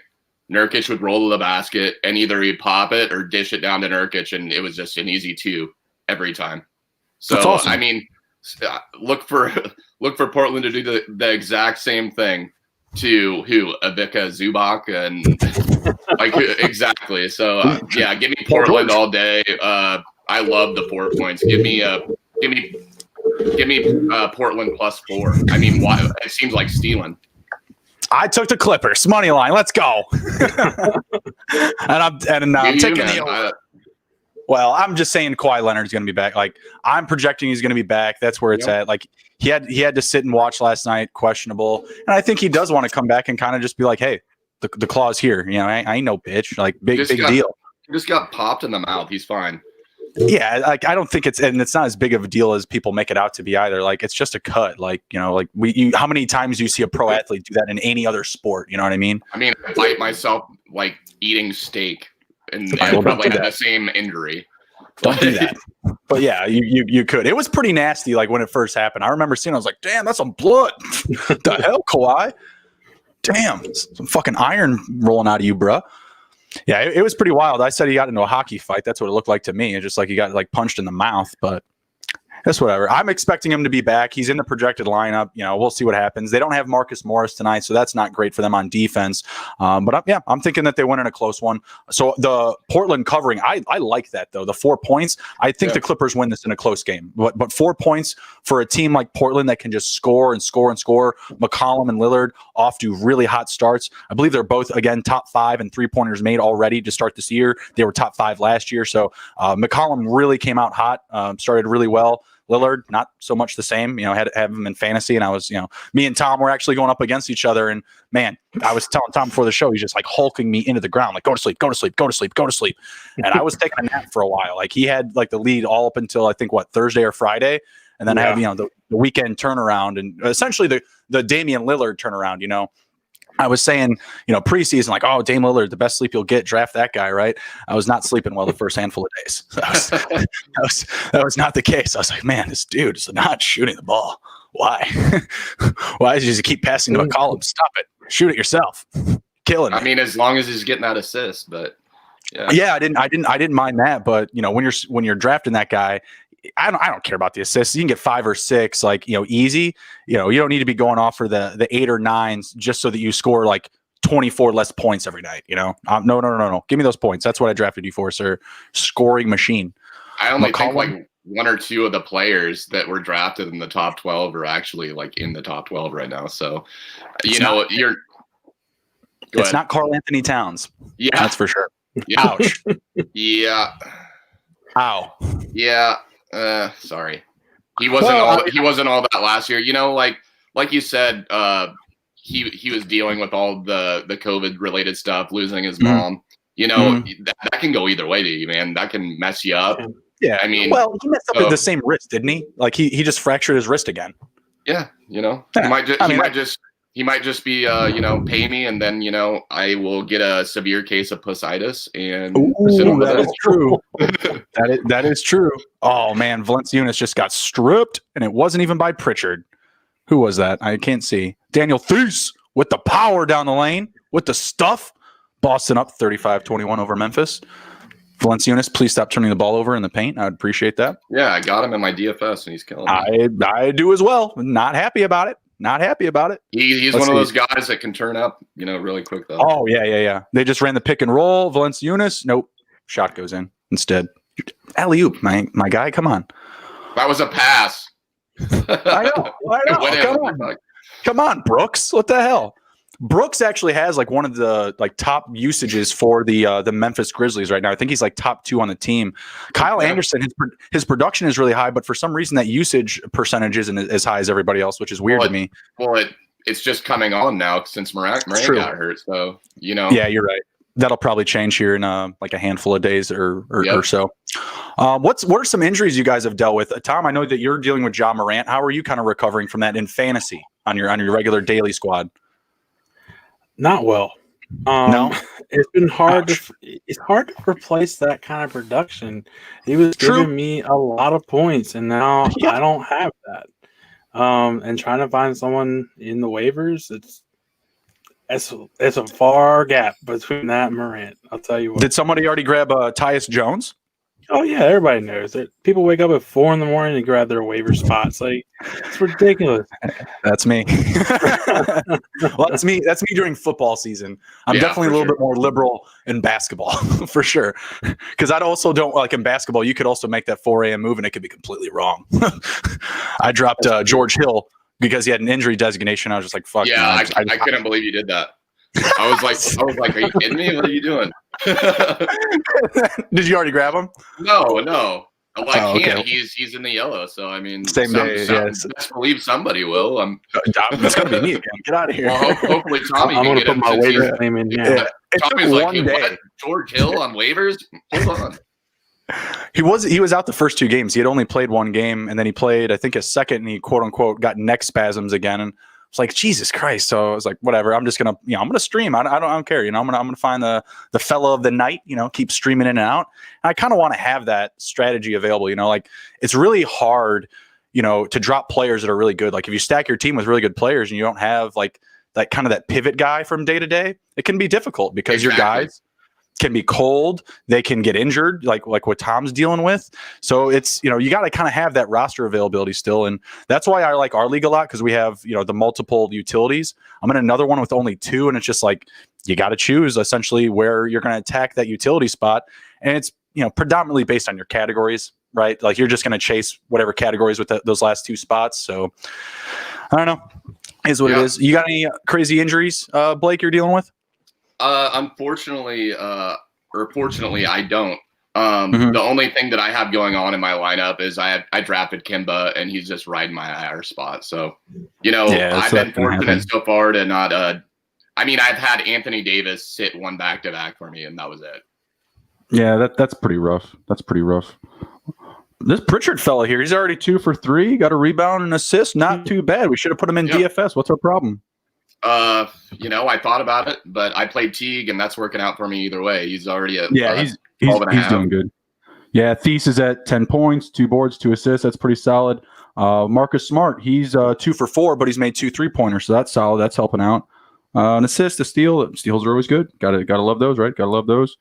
Nurkic would roll to the basket, and either he'd pop it or dish it down to Nurkic, and it was just an easy 2 every time. So, that's awesome. I mean, look for Portland to do the exact same thing to Ivica Zubac and exactly. So give me Portland all day. I love the 4 points. Give me Portland +4. I mean, why? It seems like stealing. I took the Clippers money line. Let's go. I'm taking the over. Well, I'm just saying Kawhi Leonard's going to be back. Like, I'm projecting he's going to be back. That's where it's at. Like, he had to sit and watch last night, questionable. And I think he does want to come back and kind of just be like, hey, the claw's here. You know, I ain't no bitch. Like, big deal. He just got popped in the mouth. He's fine. Yeah, like, I don't think it's not as big of a deal as people make it out to be either. Like, it's just a cut. Like, you know, like how many times do you see a pro athlete do that in any other sport? You know what I mean? I mean, I bite myself like eating steak. And probably had the same injury. Don't do that. But yeah, you could. It was pretty nasty. Like when it first happened, I remember seeing. I was like, "Damn, that's some blood." The hell, Kawhi? Damn, some fucking iron rolling out of you, bro. Yeah, it was pretty wild. I said he got into a hockey fight. That's what it looked like to me. It's just like he got like punched in the mouth, but. That's whatever. I'm expecting him to be back. He's in the projected lineup. You know, we'll see what happens. They don't have Marcus Morris tonight, so that's not great for them on defense. But I'm thinking that they win in a close one. So the Portland covering, I like that though. The 4 points. I think the Clippers win this in a close game. But 4 points for a team like Portland that can just score and score and score. McCollum and Lillard off to really hot starts. I believe they're both again top 5 and 3-pointers made already to start this year. They were top 5 last year. So McCollum really came out hot. Started really well. Lillard, not so much the same, had him in fantasy. And I was, me and Tom were actually going up against each other. And man, I was telling Tom before the show, he's just like hulking me into the ground, like, go to sleep, go to sleep, go to sleep, go to sleep. And I was taking a nap for a while. Like he had like the lead all up until I think Thursday or Friday. And then I had, the weekend turnaround and essentially the Damian Lillard turnaround, I was saying, preseason, like, oh, Dame Lillard, the best sleep you'll get, draft that guy, right? I was not sleeping well the first handful of days. That was not the case. I was like, man, this dude is not shooting the ball. Why? Why does he just keep passing to McCollum? Stop it. Shoot it yourself. Killing me. I mean, as long as he's getting that assist, but yeah, I didn't mind that. But when you're drafting that guy, I don't care about the assists. You can get 5 or 6, easy. You don't need to be going off for the 8 or 9s just so that you score like 24 less points every night. No. Give me those points. That's what I drafted you for, sir. Scoring machine. I only think like 1 or 2 of the players that were drafted in the top 12 are actually like in the top 12 right now. So, it's not Karl Anthony Towns. Yeah, that's for sure. Yeah. Ouch. Yeah. Ow. Yeah. Sorry. He wasn't all that last year. Like you said, he was dealing with all the COVID related stuff, losing his mom. That can go either way to you, man. That can mess you up. Yeah. I mean, well, he messed up with the same wrist, didn't he? Like he just fractured his wrist again. Yeah. He might just be, pay me, and then, I will get a severe case of pussitis and that is true. that is true. Oh man, Valanciunas just got stripped, and it wasn't even by Pritchard. Who was that? I can't see. Daniel Theis with the power down the lane with the stuff. Boston up 35-21 over Memphis. Valanciunas, please stop turning the ball over in the paint. I would appreciate that. Yeah, I got him in my DFS, and he's killing me. I do as well. Not happy about it. Not happy about it. He's one of those guys that can turn up, really quick though. Oh yeah. They just ran the pick and roll. Valanciunas, nope. Shot goes in instead. Alley-oop, my guy. Come on. That was a pass. I know. Come on, Brooks. What the hell? Brooks actually has like one of the top usages for the Memphis Grizzlies right now. I think he's like top 2 on the team. Kyle Anderson, his production is really high, but for some reason that usage percentage isn't as high as everybody else, which is weird to me. Well, it's just coming on now since Morant got hurt. So Yeah, you're right. That'll probably change here in like a handful of days or so. What are some injuries you guys have dealt with? Tom, I know that you're dealing with Ja Morant. How are you kind of recovering from that in fantasy on your regular daily squad? Not well. No? It's been hard Ouch. it's hard to replace that kind of production. He was True. giving me a lot of points, and now Yeah. I don't have that. And trying to find someone in the waivers, it's a far gap between that and Morant. I'll tell you what. Did somebody already grab Tyus Jones? Oh yeah, everybody knows it. People wake up at 4 a.m. and grab their waiver spots. Like, it's ridiculous. That's me. Well, that's me. That's me during football season. I'm definitely a little bit more liberal in basketball, for sure. Because I also don't like in basketball. You could also make that 4 a.m. move, and it could be completely wrong. I dropped George Hill because he had an injury designation. I was just like, "Fuck." Yeah, I couldn't believe you did that. I was like, are you kidding me? What are you doing? Did you already grab him? No. Well, I can't. Okay. He's in the yellow, so I mean, Same day. Yes. Best believe somebody will. It's gonna be me again. Get out of here. Well, hopefully Tommy. I'm can gonna get put him my since waiver claim in. Yeah. It took Tommy's like, one "Hey, day. what? George Hill on waivers? Hold on." He was out the first 2 games. He had only played 1 game, and then he played, I think, a second, and he quote unquote got neck spasms again. And it's like, Jesus Christ. So I was like, whatever. I'm just gonna, I'm gonna stream. I don't care. I'm gonna find the fellow of the night. Keep streaming in and out. And I kind of want to have that strategy available. Like it's really hard, to drop players that are really good. Like if you stack your team with really good players and you don't have like that kind of that pivot guy from day to day, it can be difficult because your guys can be cold. They can get injured, like what Tom's dealing with. So it's, you got to kind of have that roster availability still. And that's why I like our league a lot, because we have, the multiple utilities. I'm in another one with only 2. And it's just like, you got to choose essentially where you're going to attack that utility spot. And it's, predominantly based on your categories, right? Like you're just going to chase whatever categories with those last 2 spots. So I don't know. Is what it is. You got any crazy injuries, Blake, you're dealing with? Unfortunately, or fortunately, I don't. The only thing that I have going on in my lineup is I drafted Kimba, and he's just riding my IR spot. So, I've been fortunate so far to not. I mean, I've had Anthony Davis sit 1 back-to-back for me, and that was it. Yeah, that's pretty rough. That's pretty rough. This Pritchard fella here, he's already 2 for 3. Got a rebound and assist. Not too bad. We should have put him in DFS. What's our problem? I thought about it, but I played Teague, and that's working out for me either way. He's already at he's doing good. Yeah, Thies is at 10 points, 2 boards, 2 assists. That's pretty solid. Marcus Smart, he's 2 for 4, but he's made 2 3-pointers, so that's solid. That's helping out. An assist, a steal. Steals are always good. Gotta love those, right? Gotta love those.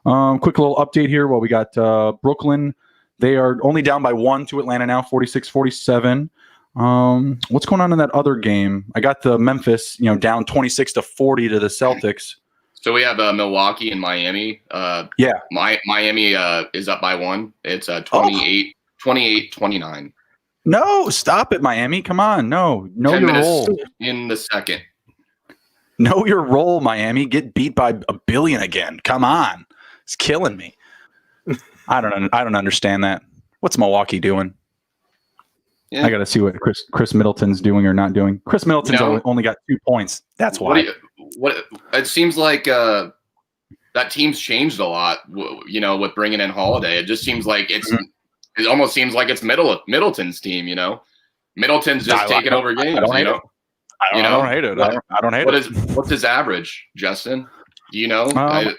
Quick little update here. Well, we got Brooklyn. They are only down by 1 to Atlanta now, 46-47. What's going on in that other game? I got the Memphis, down 26-40 to the Celtics. So we have Milwaukee and Miami. Miami is up by 1. It's 28-29. No, stop it, Miami. Come on. No, know your role. In the second. Know your role, Miami. Get beat by 1 billion again. Come on. It's killing me. I don't understand that. What's Milwaukee doing? Yeah. I got to see what Chris Middleton's doing or not doing. Chris Middleton's only got 2 points. That's why. What it seems like that team's changed a lot. With bringing in Holiday, it just seems like it almost seems like it's Middleton's team. Middleton's just taking over games. I don't hate it. I don't hate it. What's his average, Justin? Do you know? I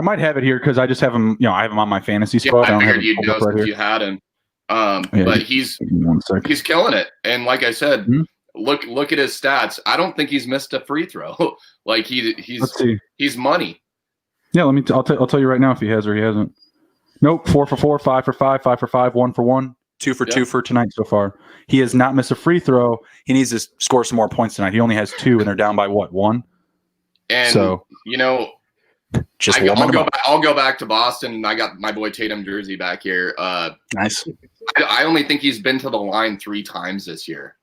might have it here because I just have him. I have him on my fantasy squad. I figured you'd know if you had him. But he's killing it. And like I said, look at his stats. I don't think he's missed a free throw. Like he's money. Yeah, I'll tell you right now if he has or he hasn't. Nope, 4 for 4, 5 for 5, 5 for 5, 1 for 1, 2 for 2 for tonight so far. He has not missed a free throw. He needs to score some more points tonight. He only has 2, and they're down by what, 1? And so just I'll go back to Boston, and I got my boy Tatum jersey back here. Nice. I only think he's been to the line 3 times this year.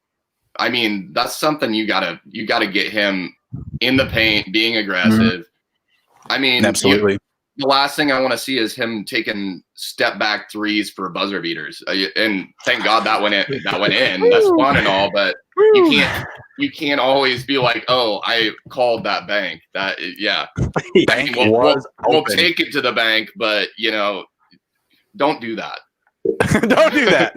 I mean, that's something you gotta get him in the paint, being aggressive. I mean, absolutely. The last thing I want to see is him taking step back threes for buzzer beaters. And thank God that went in. That's fun and all, but you can't always be like, oh, I called that bank. We'll take it to the bank, but don't do that. Don't do that.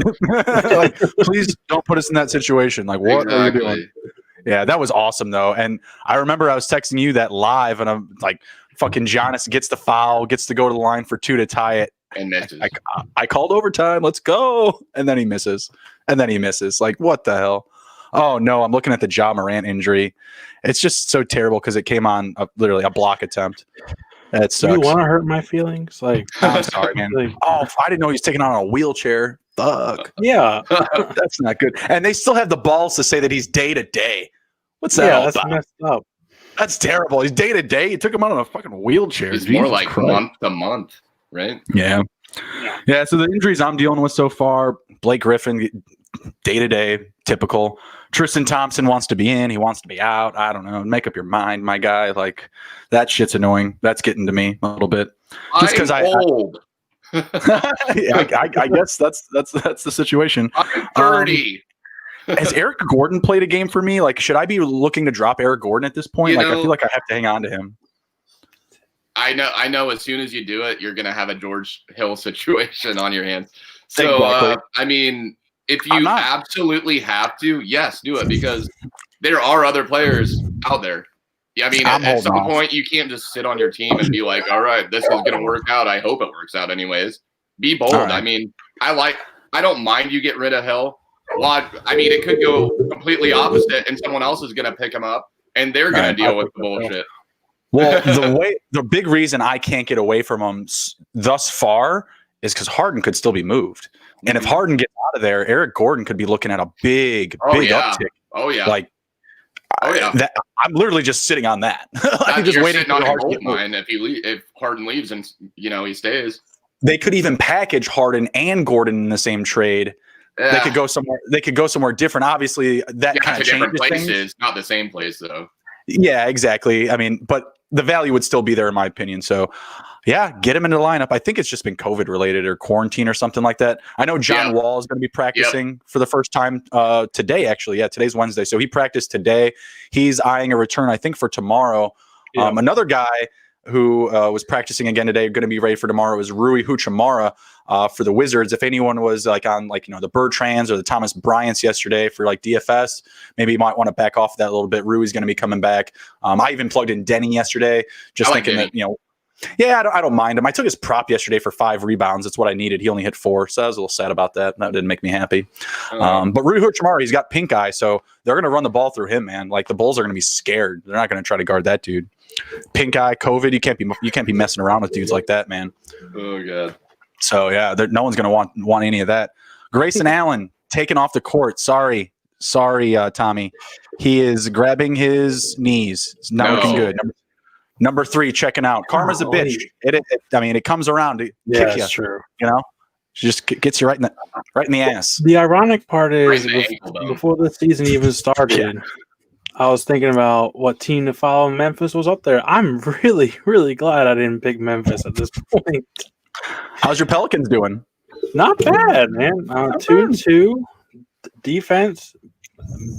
Like, please don't put us in that situation. Like, what are you doing? Yeah, that was awesome though. And I remember I was texting you that live, and I'm like, fucking Giannis gets the foul, gets to go to the line for 2 to tie it. And misses. I called overtime. Let's go. And then he misses. Like, what the hell? Oh no, I'm looking at the Ja Morant injury. It's just so terrible because it came on literally a block attempt. That sucks. You want to hurt my feelings? Like, I'm sorry, man. I didn't know he was taking on a wheelchair. Fuck. Yeah, That's not good. And they still have the balls to say that he's day to day. What's that all that's about? messed up. That's terrible. He's day to day. He took him out on a fucking wheelchair. It's Jesus more like Christ. month to month, right? Yeah. So the injuries I'm dealing with so far, Blake Griffin, day to day, typical. Tristan Thompson wants to be in. He wants to be out. I don't know. Make up your mind, my guy. Like, that shit's annoying. That's getting to me a little bit. Just because old. I guess that's the situation. I'm 30. Has Eric Gordon played a game for me? Like, should I be looking to drop Eric Gordon at this point? I feel like I have to hang on to him. I know. As soon as you do it, you're gonna have a George Hill situation on your hands. So, Exactly. I mean, if you absolutely have to, yes, do it, because there are other players out there. Yeah, I mean, at some point, you can't just sit on your team and be like, all right, this is going to work out. I hope it works out anyways. Be bold. Right. I mean, I don't mind you get rid of Hill. Well, I mean, it could go completely opposite, and someone else is going to pick him up, and they're going to deal with the bullshit. Well, the big reason I can't get away from him thus far is because Harden could still be moved. And if Harden gets out of there, Eric Gordon could be looking at a big uptick. Oh, yeah. Like, I'm literally just sitting on that. I'm just waiting for Harden to get moved. If Harden leaves and he stays. They could even package Harden and Gordon in the same trade. Yeah. They could go somewhere different. Obviously, that kind of changes places, things. Not the same place though. Yeah, exactly. I mean, but the value would still be there in my opinion. So, yeah, get him into the lineup. I think it's just been COVID related or quarantine or something like that. I know John Wall is going to be practicing for the first time today, actually. Yeah, today's Wednesday. So he practiced today. He's eyeing a return, I think, for tomorrow. Yeah. Another guy who was practicing again today, going to be ready for tomorrow, is Rui Hachimura for the Wizards. If anyone was like on the Bertrands or the Thomas Bryants yesterday for like DFS, maybe you might want to back off that a little bit. Rui's going to be coming back. I even plugged in Denny yesterday, just thinking that, yeah, I don't mind him. I took his prop yesterday for 5 rebounds. That's what I needed. He only hit 4, so I was a little sad about that. That didn't make me happy. But Rui Hachimura, he's got pink eye, so they're going to run the ball through him, man. Like, the Bulls are going to be scared. They're not going to try to guard that dude. Pink eye, COVID. You can't be messing around with dudes like that, man. Oh god. So yeah, no one's going to want any of that. Grayson Allen taken off the court. Sorry, Tommy. He is grabbing his knees. It's not looking good. Number 3 checking out. Karma's a bitch. It comes around to kick you. True. She just gets you right in the ass. The ironic part is before the season even started, I was thinking about what team to follow. Memphis was up there. I'm really, really glad I didn't pick Memphis at this point. How's your Pelicans doing? Not bad, man. 2-2. Defense,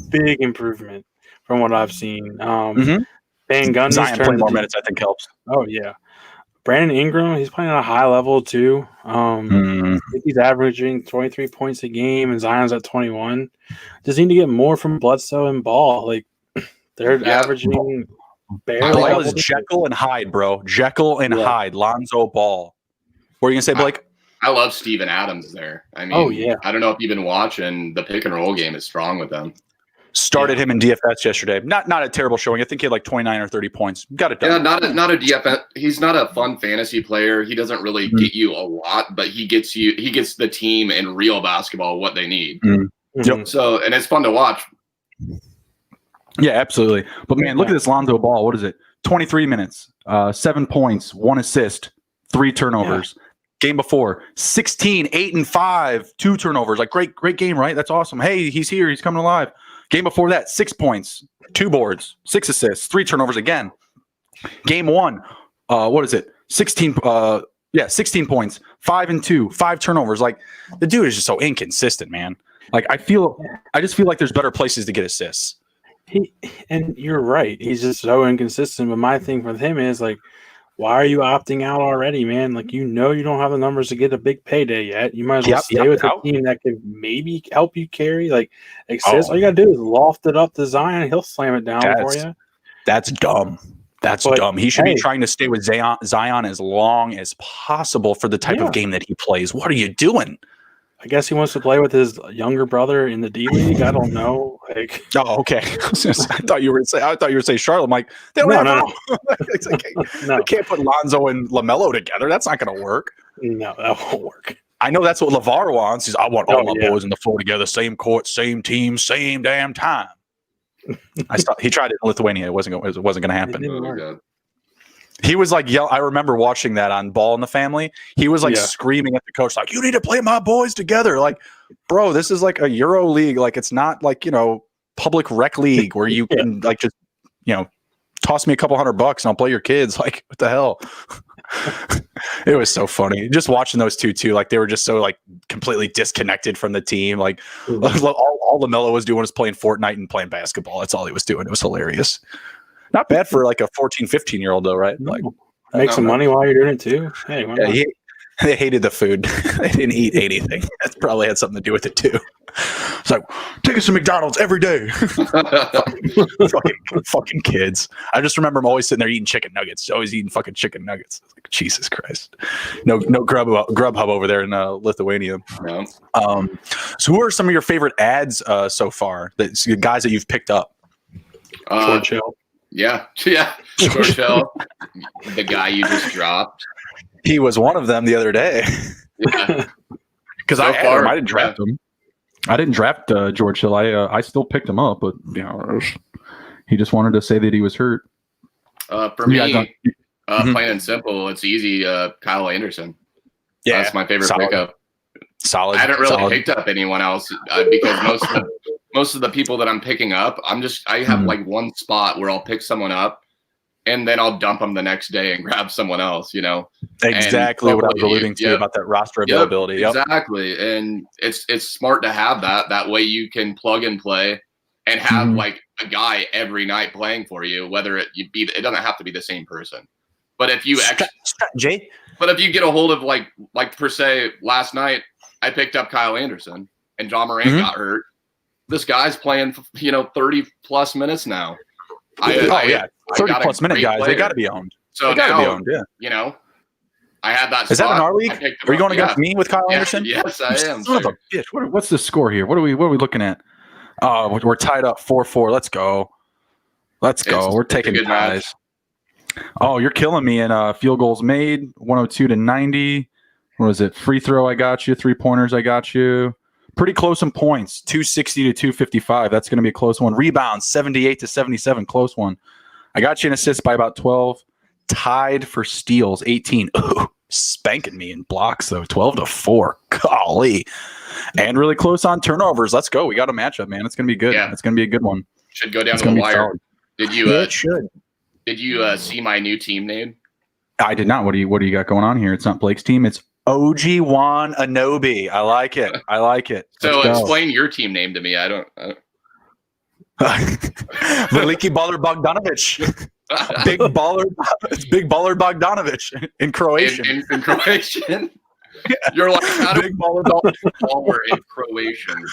big improvement from what I've seen. Van Gundy's Zion playing more minutes, I think, helps. Oh, yeah. Brandon Ingram, he's playing at a high level, too. I think he's averaging 23 points a game, and Zion's at 21. Just need to get more from Bledsoe and Ball. Like, they're averaging barely. Ball is Jekyll and Hyde, bro. Jekyll and Hyde. Lonzo Ball. What are you going to say, Blake? I love Steven Adams there. I mean, I don't know if you've been watching. The pick and roll game is strong with them. Started him in DFS yesterday. Not a terrible showing. I think he had like 29 or 30 points. Got it done. Yeah, not a DFS. He's not a fun fantasy player. He doesn't really get you a lot, but he gets the team in real basketball what they need. Yep. So, and it's fun to watch. Yeah, absolutely. But man, look at this Lonzo Ball. What is it? 23 minutes, 7 points, 1 assist, 3 turnovers. Yeah. Game before, 16, 8 and 5, 2 turnovers. Like great game, right? That's awesome. Hey, he's here. He's coming alive. Game before that, 6 points, 2 boards, 6 assists, 3 turnovers again. Game 1, what is it? 16 points, 5 and 2, 5 turnovers. Like, the dude is just so inconsistent, man. Like, I just feel like there's better places to get assists. And you're right. He's just so inconsistent. But my thing with him is, like, why are you opting out already, man? Like, you don't have the numbers to get a big payday yet. You might as well stay with a team that can maybe help you carry. Like, all you got to do is loft it up to Zion. He'll slam it down for you. That's dumb. That's dumb. He should be trying to stay with Zion as long as possible for the type of game that he plays. What are you doing? I guess he wants to play with his younger brother in the D League. I don't know. Like, oh, okay. I thought you were saying Charlotte. I'm like, they don't have I can't put Lonzo and LaMelo together. That's not going to work. No, that won't work. I know that's what LeVar wants. I want all my boys in the floor together, same court, same team, same damn time. He tried it in Lithuania. It wasn't going to happen. He was like, I remember watching that on Ball in the Family. He was like screaming at the coach, like, you need to play my boys together. Like, bro, this is like a Euro league. Like, it's not like, public rec league where you can like just, toss me a couple $100 and I'll play your kids. Like, what the hell? It was so funny. Just watching those two too. Like, they were just so like completely disconnected from the team. Like all LaMelo was doing was playing Fortnite and playing basketball. That's all he was doing. It was hilarious. Not bad for like a 14, 15-year-old though, right? Like, make some money while you're doing it too. Hey, they hated the food. They didn't eat anything. That probably had something to do with it too. It's like, take us to McDonald's every day. fucking kids. I just remember them always sitting there eating chicken nuggets. Always eating fucking chicken nuggets. Like, Jesus Christ. No Grubhub over there in Lithuania. No. So who are some of your favorite ads so far? The guys that you've picked up? George Hill. Yeah. George Hill, the guy you just dropped. He was one of them the other day. Yeah. Because I didn't draft him. I didn't draft George Hill. I still picked him up, but he just wanted to say that he was hurt. For me, plain and simple, it's easy. Kyle Anderson. Yeah, that's my favorite pickup. Solid. I haven't really picked up anyone else because most of the people that I'm picking up, I have like one spot where I'll pick someone up and then I'll dump them the next day and grab someone else, Exactly what I was alluding to about that roster availability. Exactly. And it's smart to have that. That way you can plug and play and have like a guy every night playing for you, whether it doesn't have to be the same person. But if you if you get a hold of like per se last night, I picked up Kyle Anderson and John Morant got hurt. This guy's playing, 30 plus minutes now. 30+ minute guys. They got to be owned. So now, I had that. Is that in our league? Are you going against me with Kyle Anderson? Yes, I am. Son of a bitch. What's the score here? What are we looking at? We're tied up 4-4. Let's go. We're taking guys. Oh, you're killing me in field goals made, 102 to 90. What was it? Free throw, I got you. 3-pointers, I got you. Pretty close in points, 260 to 255. That's going to be a close one. Rebounds, 78 to 77, close one. I got you in assists by about 12. Tied for steals, 18. Ooh, spanking me in blocks, though, 12 to 4. Golly. And really close on turnovers. Let's go. We got a matchup, man. It's going to be good. Yeah. It's going to be a good one. Should go down to the wire. Did you see my new team name? I did not. What do you got going on here? It's not Blake's team. It's OG Juan Anobi. I like it. So explain your team name to me. I don't. Veliki Baller Bogdanovic. Big baller Bogdanovic in Croatian. In Croatian. You're like big baller in Croatian.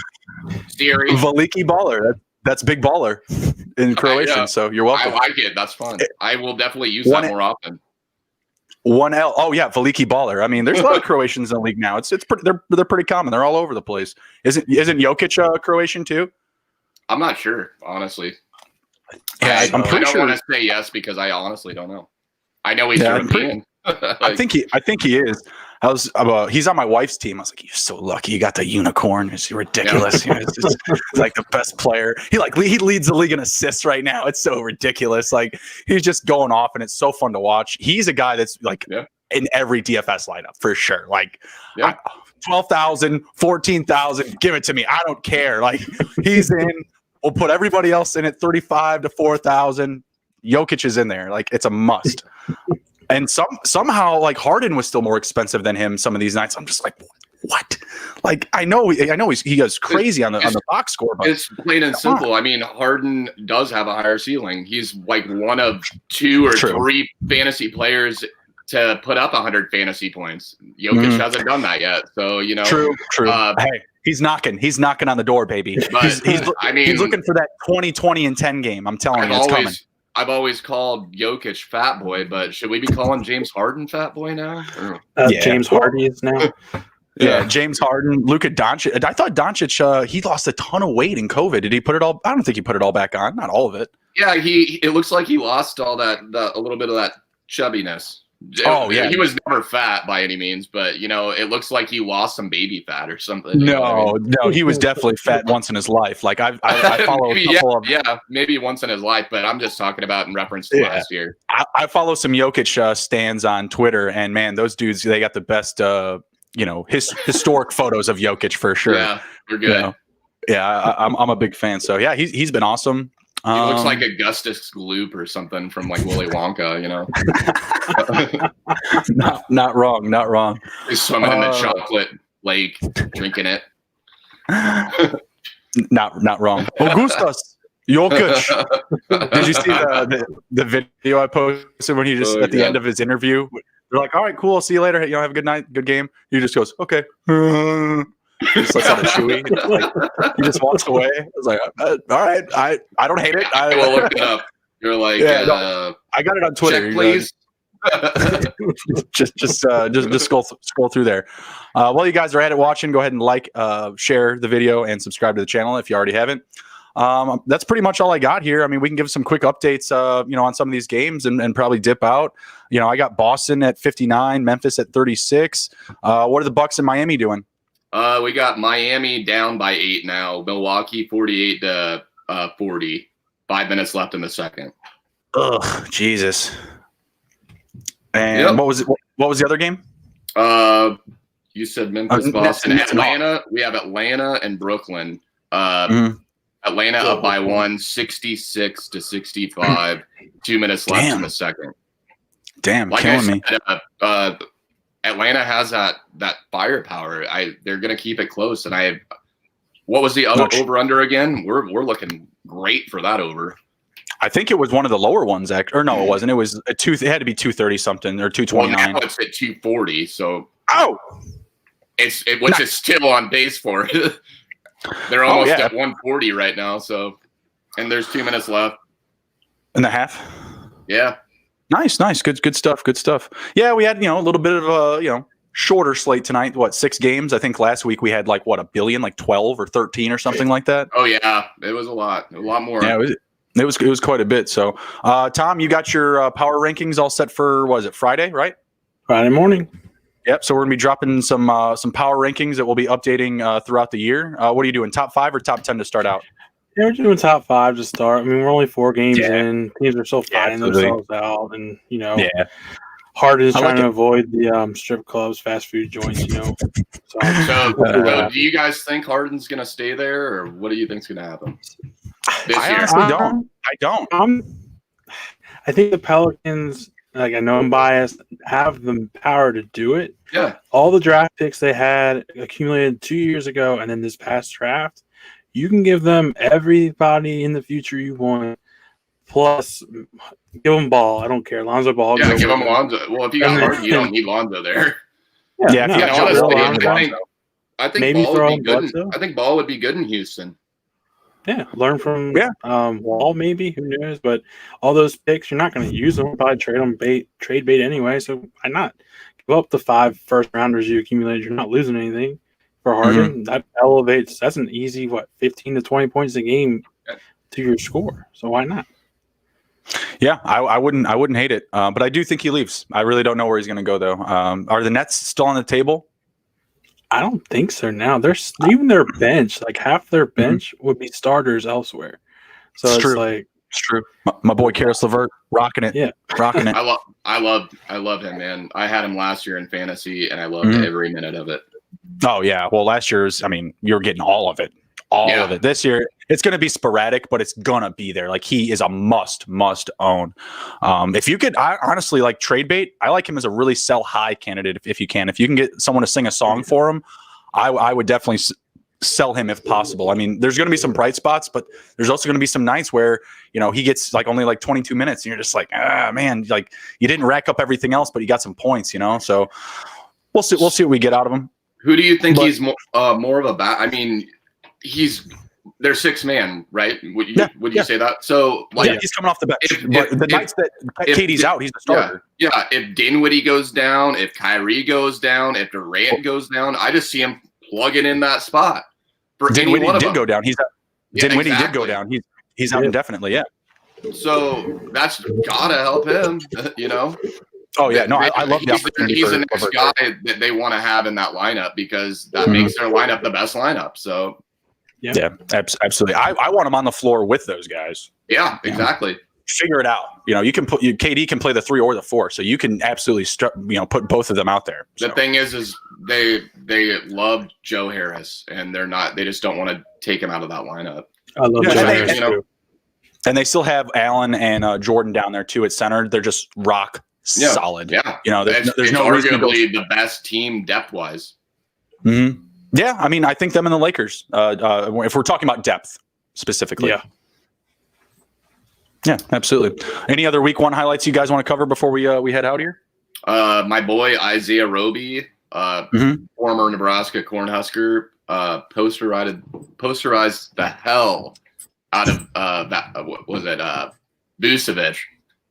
Veliki Baller. That's big baller in Croatian. So you're welcome. I like it. That's fun. I will definitely use that more often. 1L. Oh yeah, Veliki Baller. I mean, there's a lot of Croatians in the league now. It's they're pretty common. They're all over the place. Isn't Jokic Croatian too? I'm not sure, honestly. Yeah, I don't want to say yes because I honestly don't know. I know he's European. I think he is. He's on my wife's team. I was like, you're so lucky you got the unicorn. It's ridiculous. Yeah. It's like the best player. He leads the league in assists right now. It's so ridiculous. Like he's just going off, and it's so fun to watch. He's a guy that's like in every DFS lineup for sure. Like 12,000, 14,000, give it to me. I don't care. Like he's in. We'll put everybody else in at 35 to 4,000. Jokic is in there. Like it's a must. And somehow like Harden was still more expensive than him some of these nights. I'm just like, what? Like I know he goes crazy on the box score, but it's plain and simple. I mean, Harden does have a higher ceiling. He's like one of 2 or 3 fantasy players to put up 100 fantasy points. Jokic hasn't done that yet. So, you know, true. Hey, he's knocking on the door, baby. But, he's looking for that 20 and 10 game. I'm telling you, it's coming. I've always called Jokic Fat Boy, but should we be calling James Harden Fat Boy now? James Harden is now. Yeah, James Harden, Luka Doncic. I thought Doncic, he lost a ton of weight in COVID. Did he put it all? I don't think he put it all back on. Not all of it. Yeah, it looks like he lost all that, a little bit of that chubbiness. Oh yeah, he was never fat by any means, but you know, it looks like he lost some baby fat or something. No, he was definitely fat once in his life. Like I follow maybe, a couple of maybe once in his life, but I'm just talking about in reference to last year. I follow some Jokic stands on Twitter, and man, those dudes, they got the best historic photos of Jokic for sure. Yeah, they're good. I'm a big fan. So yeah, he's been awesome. He looks like Augustus Gloop or something from like Willy Wonka, you know. not wrong. He's swimming in the chocolate lake, drinking it. Not wrong. Augustus Jokic. Did you see the video I posted when he just at the end of his interview? They're like, "All right, cool. I'll see you later. You know, have a good night, good game." He just goes, "Okay." Just lets out a chewy. He just walks away. I was like, "All right, I don't hate it." I will look it up. You're like, I got it on Twitter. Check, please. just scroll through there. While you guys are at it watching, go ahead and like, share the video, and subscribe to the channel if you already haven't. That's pretty much all I got here. I mean, we can give some quick updates, on some of these games and probably dip out. I got Boston at 59, Memphis at 36. What are the Bucks in Miami doing? We got Miami down by 8 now. Milwaukee 48 to 40. 5 minutes left in the second. Ugh, Jesus. And what was it? What was the other game? You said Memphis, Boston, Atlanta. We have Atlanta and Brooklyn. Atlanta up by 1, 66 to 65. 2 minutes left in the second. Damn, like killing me. Atlanta has that firepower. They're going to keep it close. And what was the over under again? We're looking great for that over. I think it was one of the lower ones, or no, it wasn't. It was it had to be 230 something or 229. Well, now it's at 240. So it's still on base for it. They're almost at 140 right now. So, and there's 2 minutes left in the half. Yeah. Nice. Good stuff. Yeah, we had, a little bit of a, shorter slate tonight. 6 games? I think last week we had like a billion, like 12 or 13 or something like that. Oh yeah. It was a lot more. Yeah, it was quite a bit. So, Tom, you got your power rankings all set for, was it Friday, right? Friday morning. Yep. So we're gonna be dropping some power rankings that we'll be updating throughout the year. What are you doing? Top 5 or top 10 to start out? Yeah, we're doing top 5 to start. I mean, we're only 4 games in. Teams are still fighting themselves out, and Harden is trying to avoid the strip clubs, fast food joints. So do you guys think Harden's gonna stay there, or what do you think's gonna happen this year? Honestly don't. I don't. I think the Pelicans. I know I'm biased, have the power to do it. Yeah. All the draft picks they had accumulated 2 years ago and then this past draft, you can give them everybody in the future you want, plus give them Ball. I don't care. Lonzo Ball. Yeah, give them Lonzo. Well, if you got Harden, you don't need Lonzo there. Yeah, honestly, I think maybe Ball would be good. I think Ball would be good in Houston. Yeah, learn from Wall maybe. Who knows? But all those picks, you're not going to use them. We'll probably trade bait anyway. So why not give up the 5 first rounders you accumulated? You're not losing anything for Harden. That elevates. That's an easy 15 to 20 points a game to your score. So why not? Yeah, I wouldn't hate it. But I do think he leaves. I really don't know where he's going to go though. Are the Nets still on the table? I don't think so now. They're even their bench, like half their bench would be starters elsewhere. So it's true. it's true. My boy Karis LeVert rocking it. Yeah, rocking it. I love him, man. I had him last year in fantasy, and I loved every minute of it. Oh yeah. Well, last year's, you're getting all of it. All of it. This year, it's going to be sporadic, but it's going to be there. Like, he is a must own. If you could, honestly, like trade bait, I like him as a really sell high candidate if you can. If you can get someone to sing a song for him, I would definitely sell him if possible. I mean, there's going to be some bright spots, but there's also going to be some nights where, he gets like only like 22 minutes and you're just like, man, like you didn't rack up everything else, but you got some points, so we'll see what we get out of him. Who do you think he's more of a bat? I mean, they're 6-man, right? Would you say that? So he's coming off the bench. But the nights that KD's out, he's the starter. Yeah. If Dinwiddie goes down, if Kyrie goes down, if Durant goes down, I just see him plugging in that spot. Dinwiddie did go down. Dinwiddie did go down. He's out indefinitely. Yeah. So that's gotta help him. Oh yeah, no, I love the opportunity. He's the next guy that they want to have in that lineup because that makes their lineup the best lineup. So yeah, absolutely. I want him on the floor with those guys. Yeah, exactly. Figure it out. You can put KD can play the 3 or the 4, so you can absolutely put both of them out there. The thing is they love Joe Harris, and they just don't want to take him out of that lineup. I love Joe Harris too. And they still have Allen and Jordan down there too at center. They're just rock solid. Yeah, there's no arguably the best team depth wise. Mm-hmm. Yeah, I mean, I think them and the Lakers. If we're talking about depth specifically. Yeah, absolutely. Any other week 1 highlights you guys want to cover before we head out here? My boy Isaiah Roby, former Nebraska Cornhusker, posterized the hell out of Vucevic.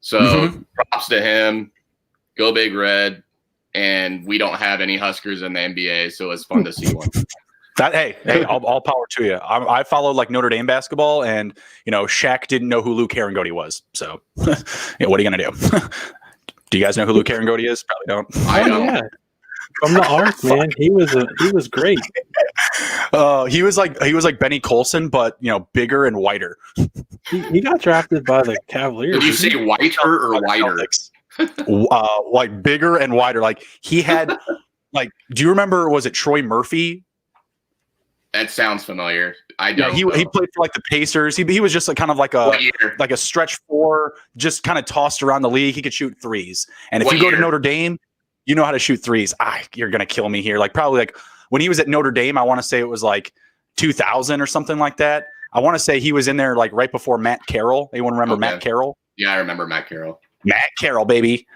So props to him. Go Big Red. And we don't have any Huskers in the NBA, so it's fun to see one. Hey, all power to you. I followed like Notre Dame basketball, and Shaq didn't know who Luke Herringody was. So, what are you gonna do? Do you guys know who Luke Herringody is? Probably don't. I know. Yeah. From the arts, man, he was great. He was like Benny Colson, but bigger and whiter. He got drafted by the Cavaliers. Did you say whiter or whiter? Like bigger and wider. Like he had, do you remember? Was it Troy Murphy? That sounds familiar. I don't. Yeah, he played for like the Pacers. He was just kind of like a stretch 4, just kind of tossed around the league. He could shoot threes. And if you go to Notre Dame, you know how to shoot threes. You're gonna kill me here. Like probably like when he was at Notre Dame, I want to say it was like 2000 or something like that. I want to say he was in there like right before Matt Carroll. Anyone remember Matt Carroll? Yeah, I remember Matt Carroll. Matt Carroll, baby.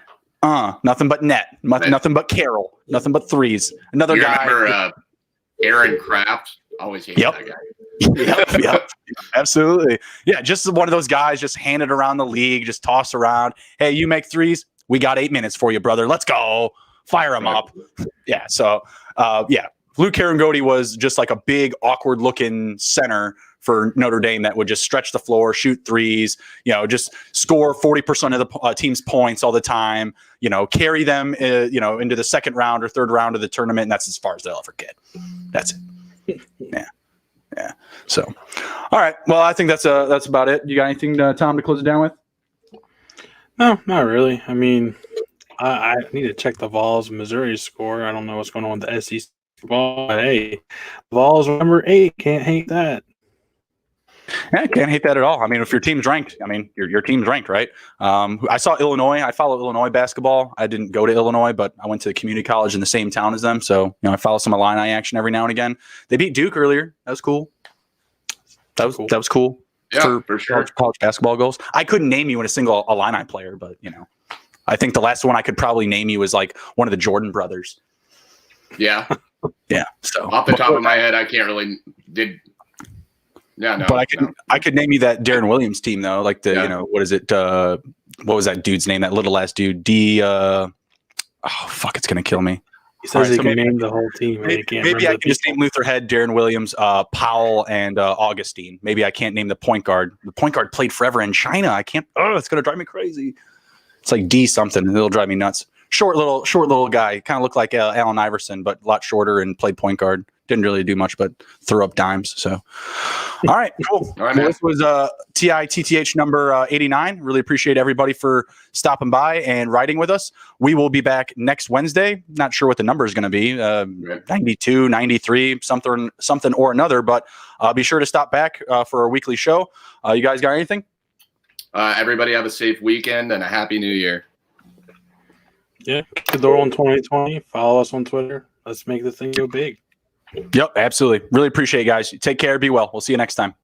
Nothing but net. Nothing but Carroll. Nothing but threes. Another guy. Remember Aaron Kraft? Always hated that guy. Yep. Absolutely. Yeah, just one of those guys just handed around the league, just toss around. Hey, you make threes? We got 8 minutes for you, brother. Let's go. Fire him up. Yeah. So, Luke Herringody was just like a big, awkward-looking center for Notre Dame that would just stretch the floor, shoot threes, just score 40% of the team's points all the time, carry them, into the second round or third round of the tournament. And that's as far as they'll ever get. That's it. Yeah. So, all right. Well, I think that's about it. You got anything, Tom, to close it down with? No, not really. I mean, I need to check the Vols Missouri score. I don't know what's going on with the SEC ball. But hey, Vols number 8. Can't hate that. Yeah, can't hate that at all. I mean, if your team's ranked, your team's ranked, right? I saw Illinois. I follow Illinois basketball. I didn't go to Illinois, but I went to community college in the same town as them. So, I follow some Illini action every now and again. They beat Duke earlier. That was cool. That was cool. Yeah, for sure. College basketball goals. I couldn't name you a single Illini player, but I think the last one I could probably name you was like one of the Jordan brothers. Yeah. Yeah. So off the top of my head, I can't really Yeah, no. But I could name you that Darren Williams team though, like what is it? What was that dude's name? That little ass dude, it's gonna kill me. He says he can name the whole team. Maybe I can just name Luther Head, Darren Williams, Powell, and Augustine. Maybe I can't name the point guard. The point guard played forever in China. I can't. Oh, it's gonna drive me crazy. It's like D something, and it'll drive me nuts. Short little guy, kind of looked like Allen Iverson, but a lot shorter and played point guard. Didn't really do much, but threw up dimes. So, all right, cool. All right, well, this was TITTH number 89. Really appreciate everybody for stopping by and riding with us. We will be back next Wednesday. Not sure what the number is going to be, 92, 93, something or another, but be sure to stop back for our weekly show. You guys got anything? Everybody have a safe weekend and a happy new year. Yeah, keep the door on 2020. Follow us on Twitter. Let's make this thing go big. Yep, absolutely. Really appreciate it, guys. Take care. Be well. We'll see you next time.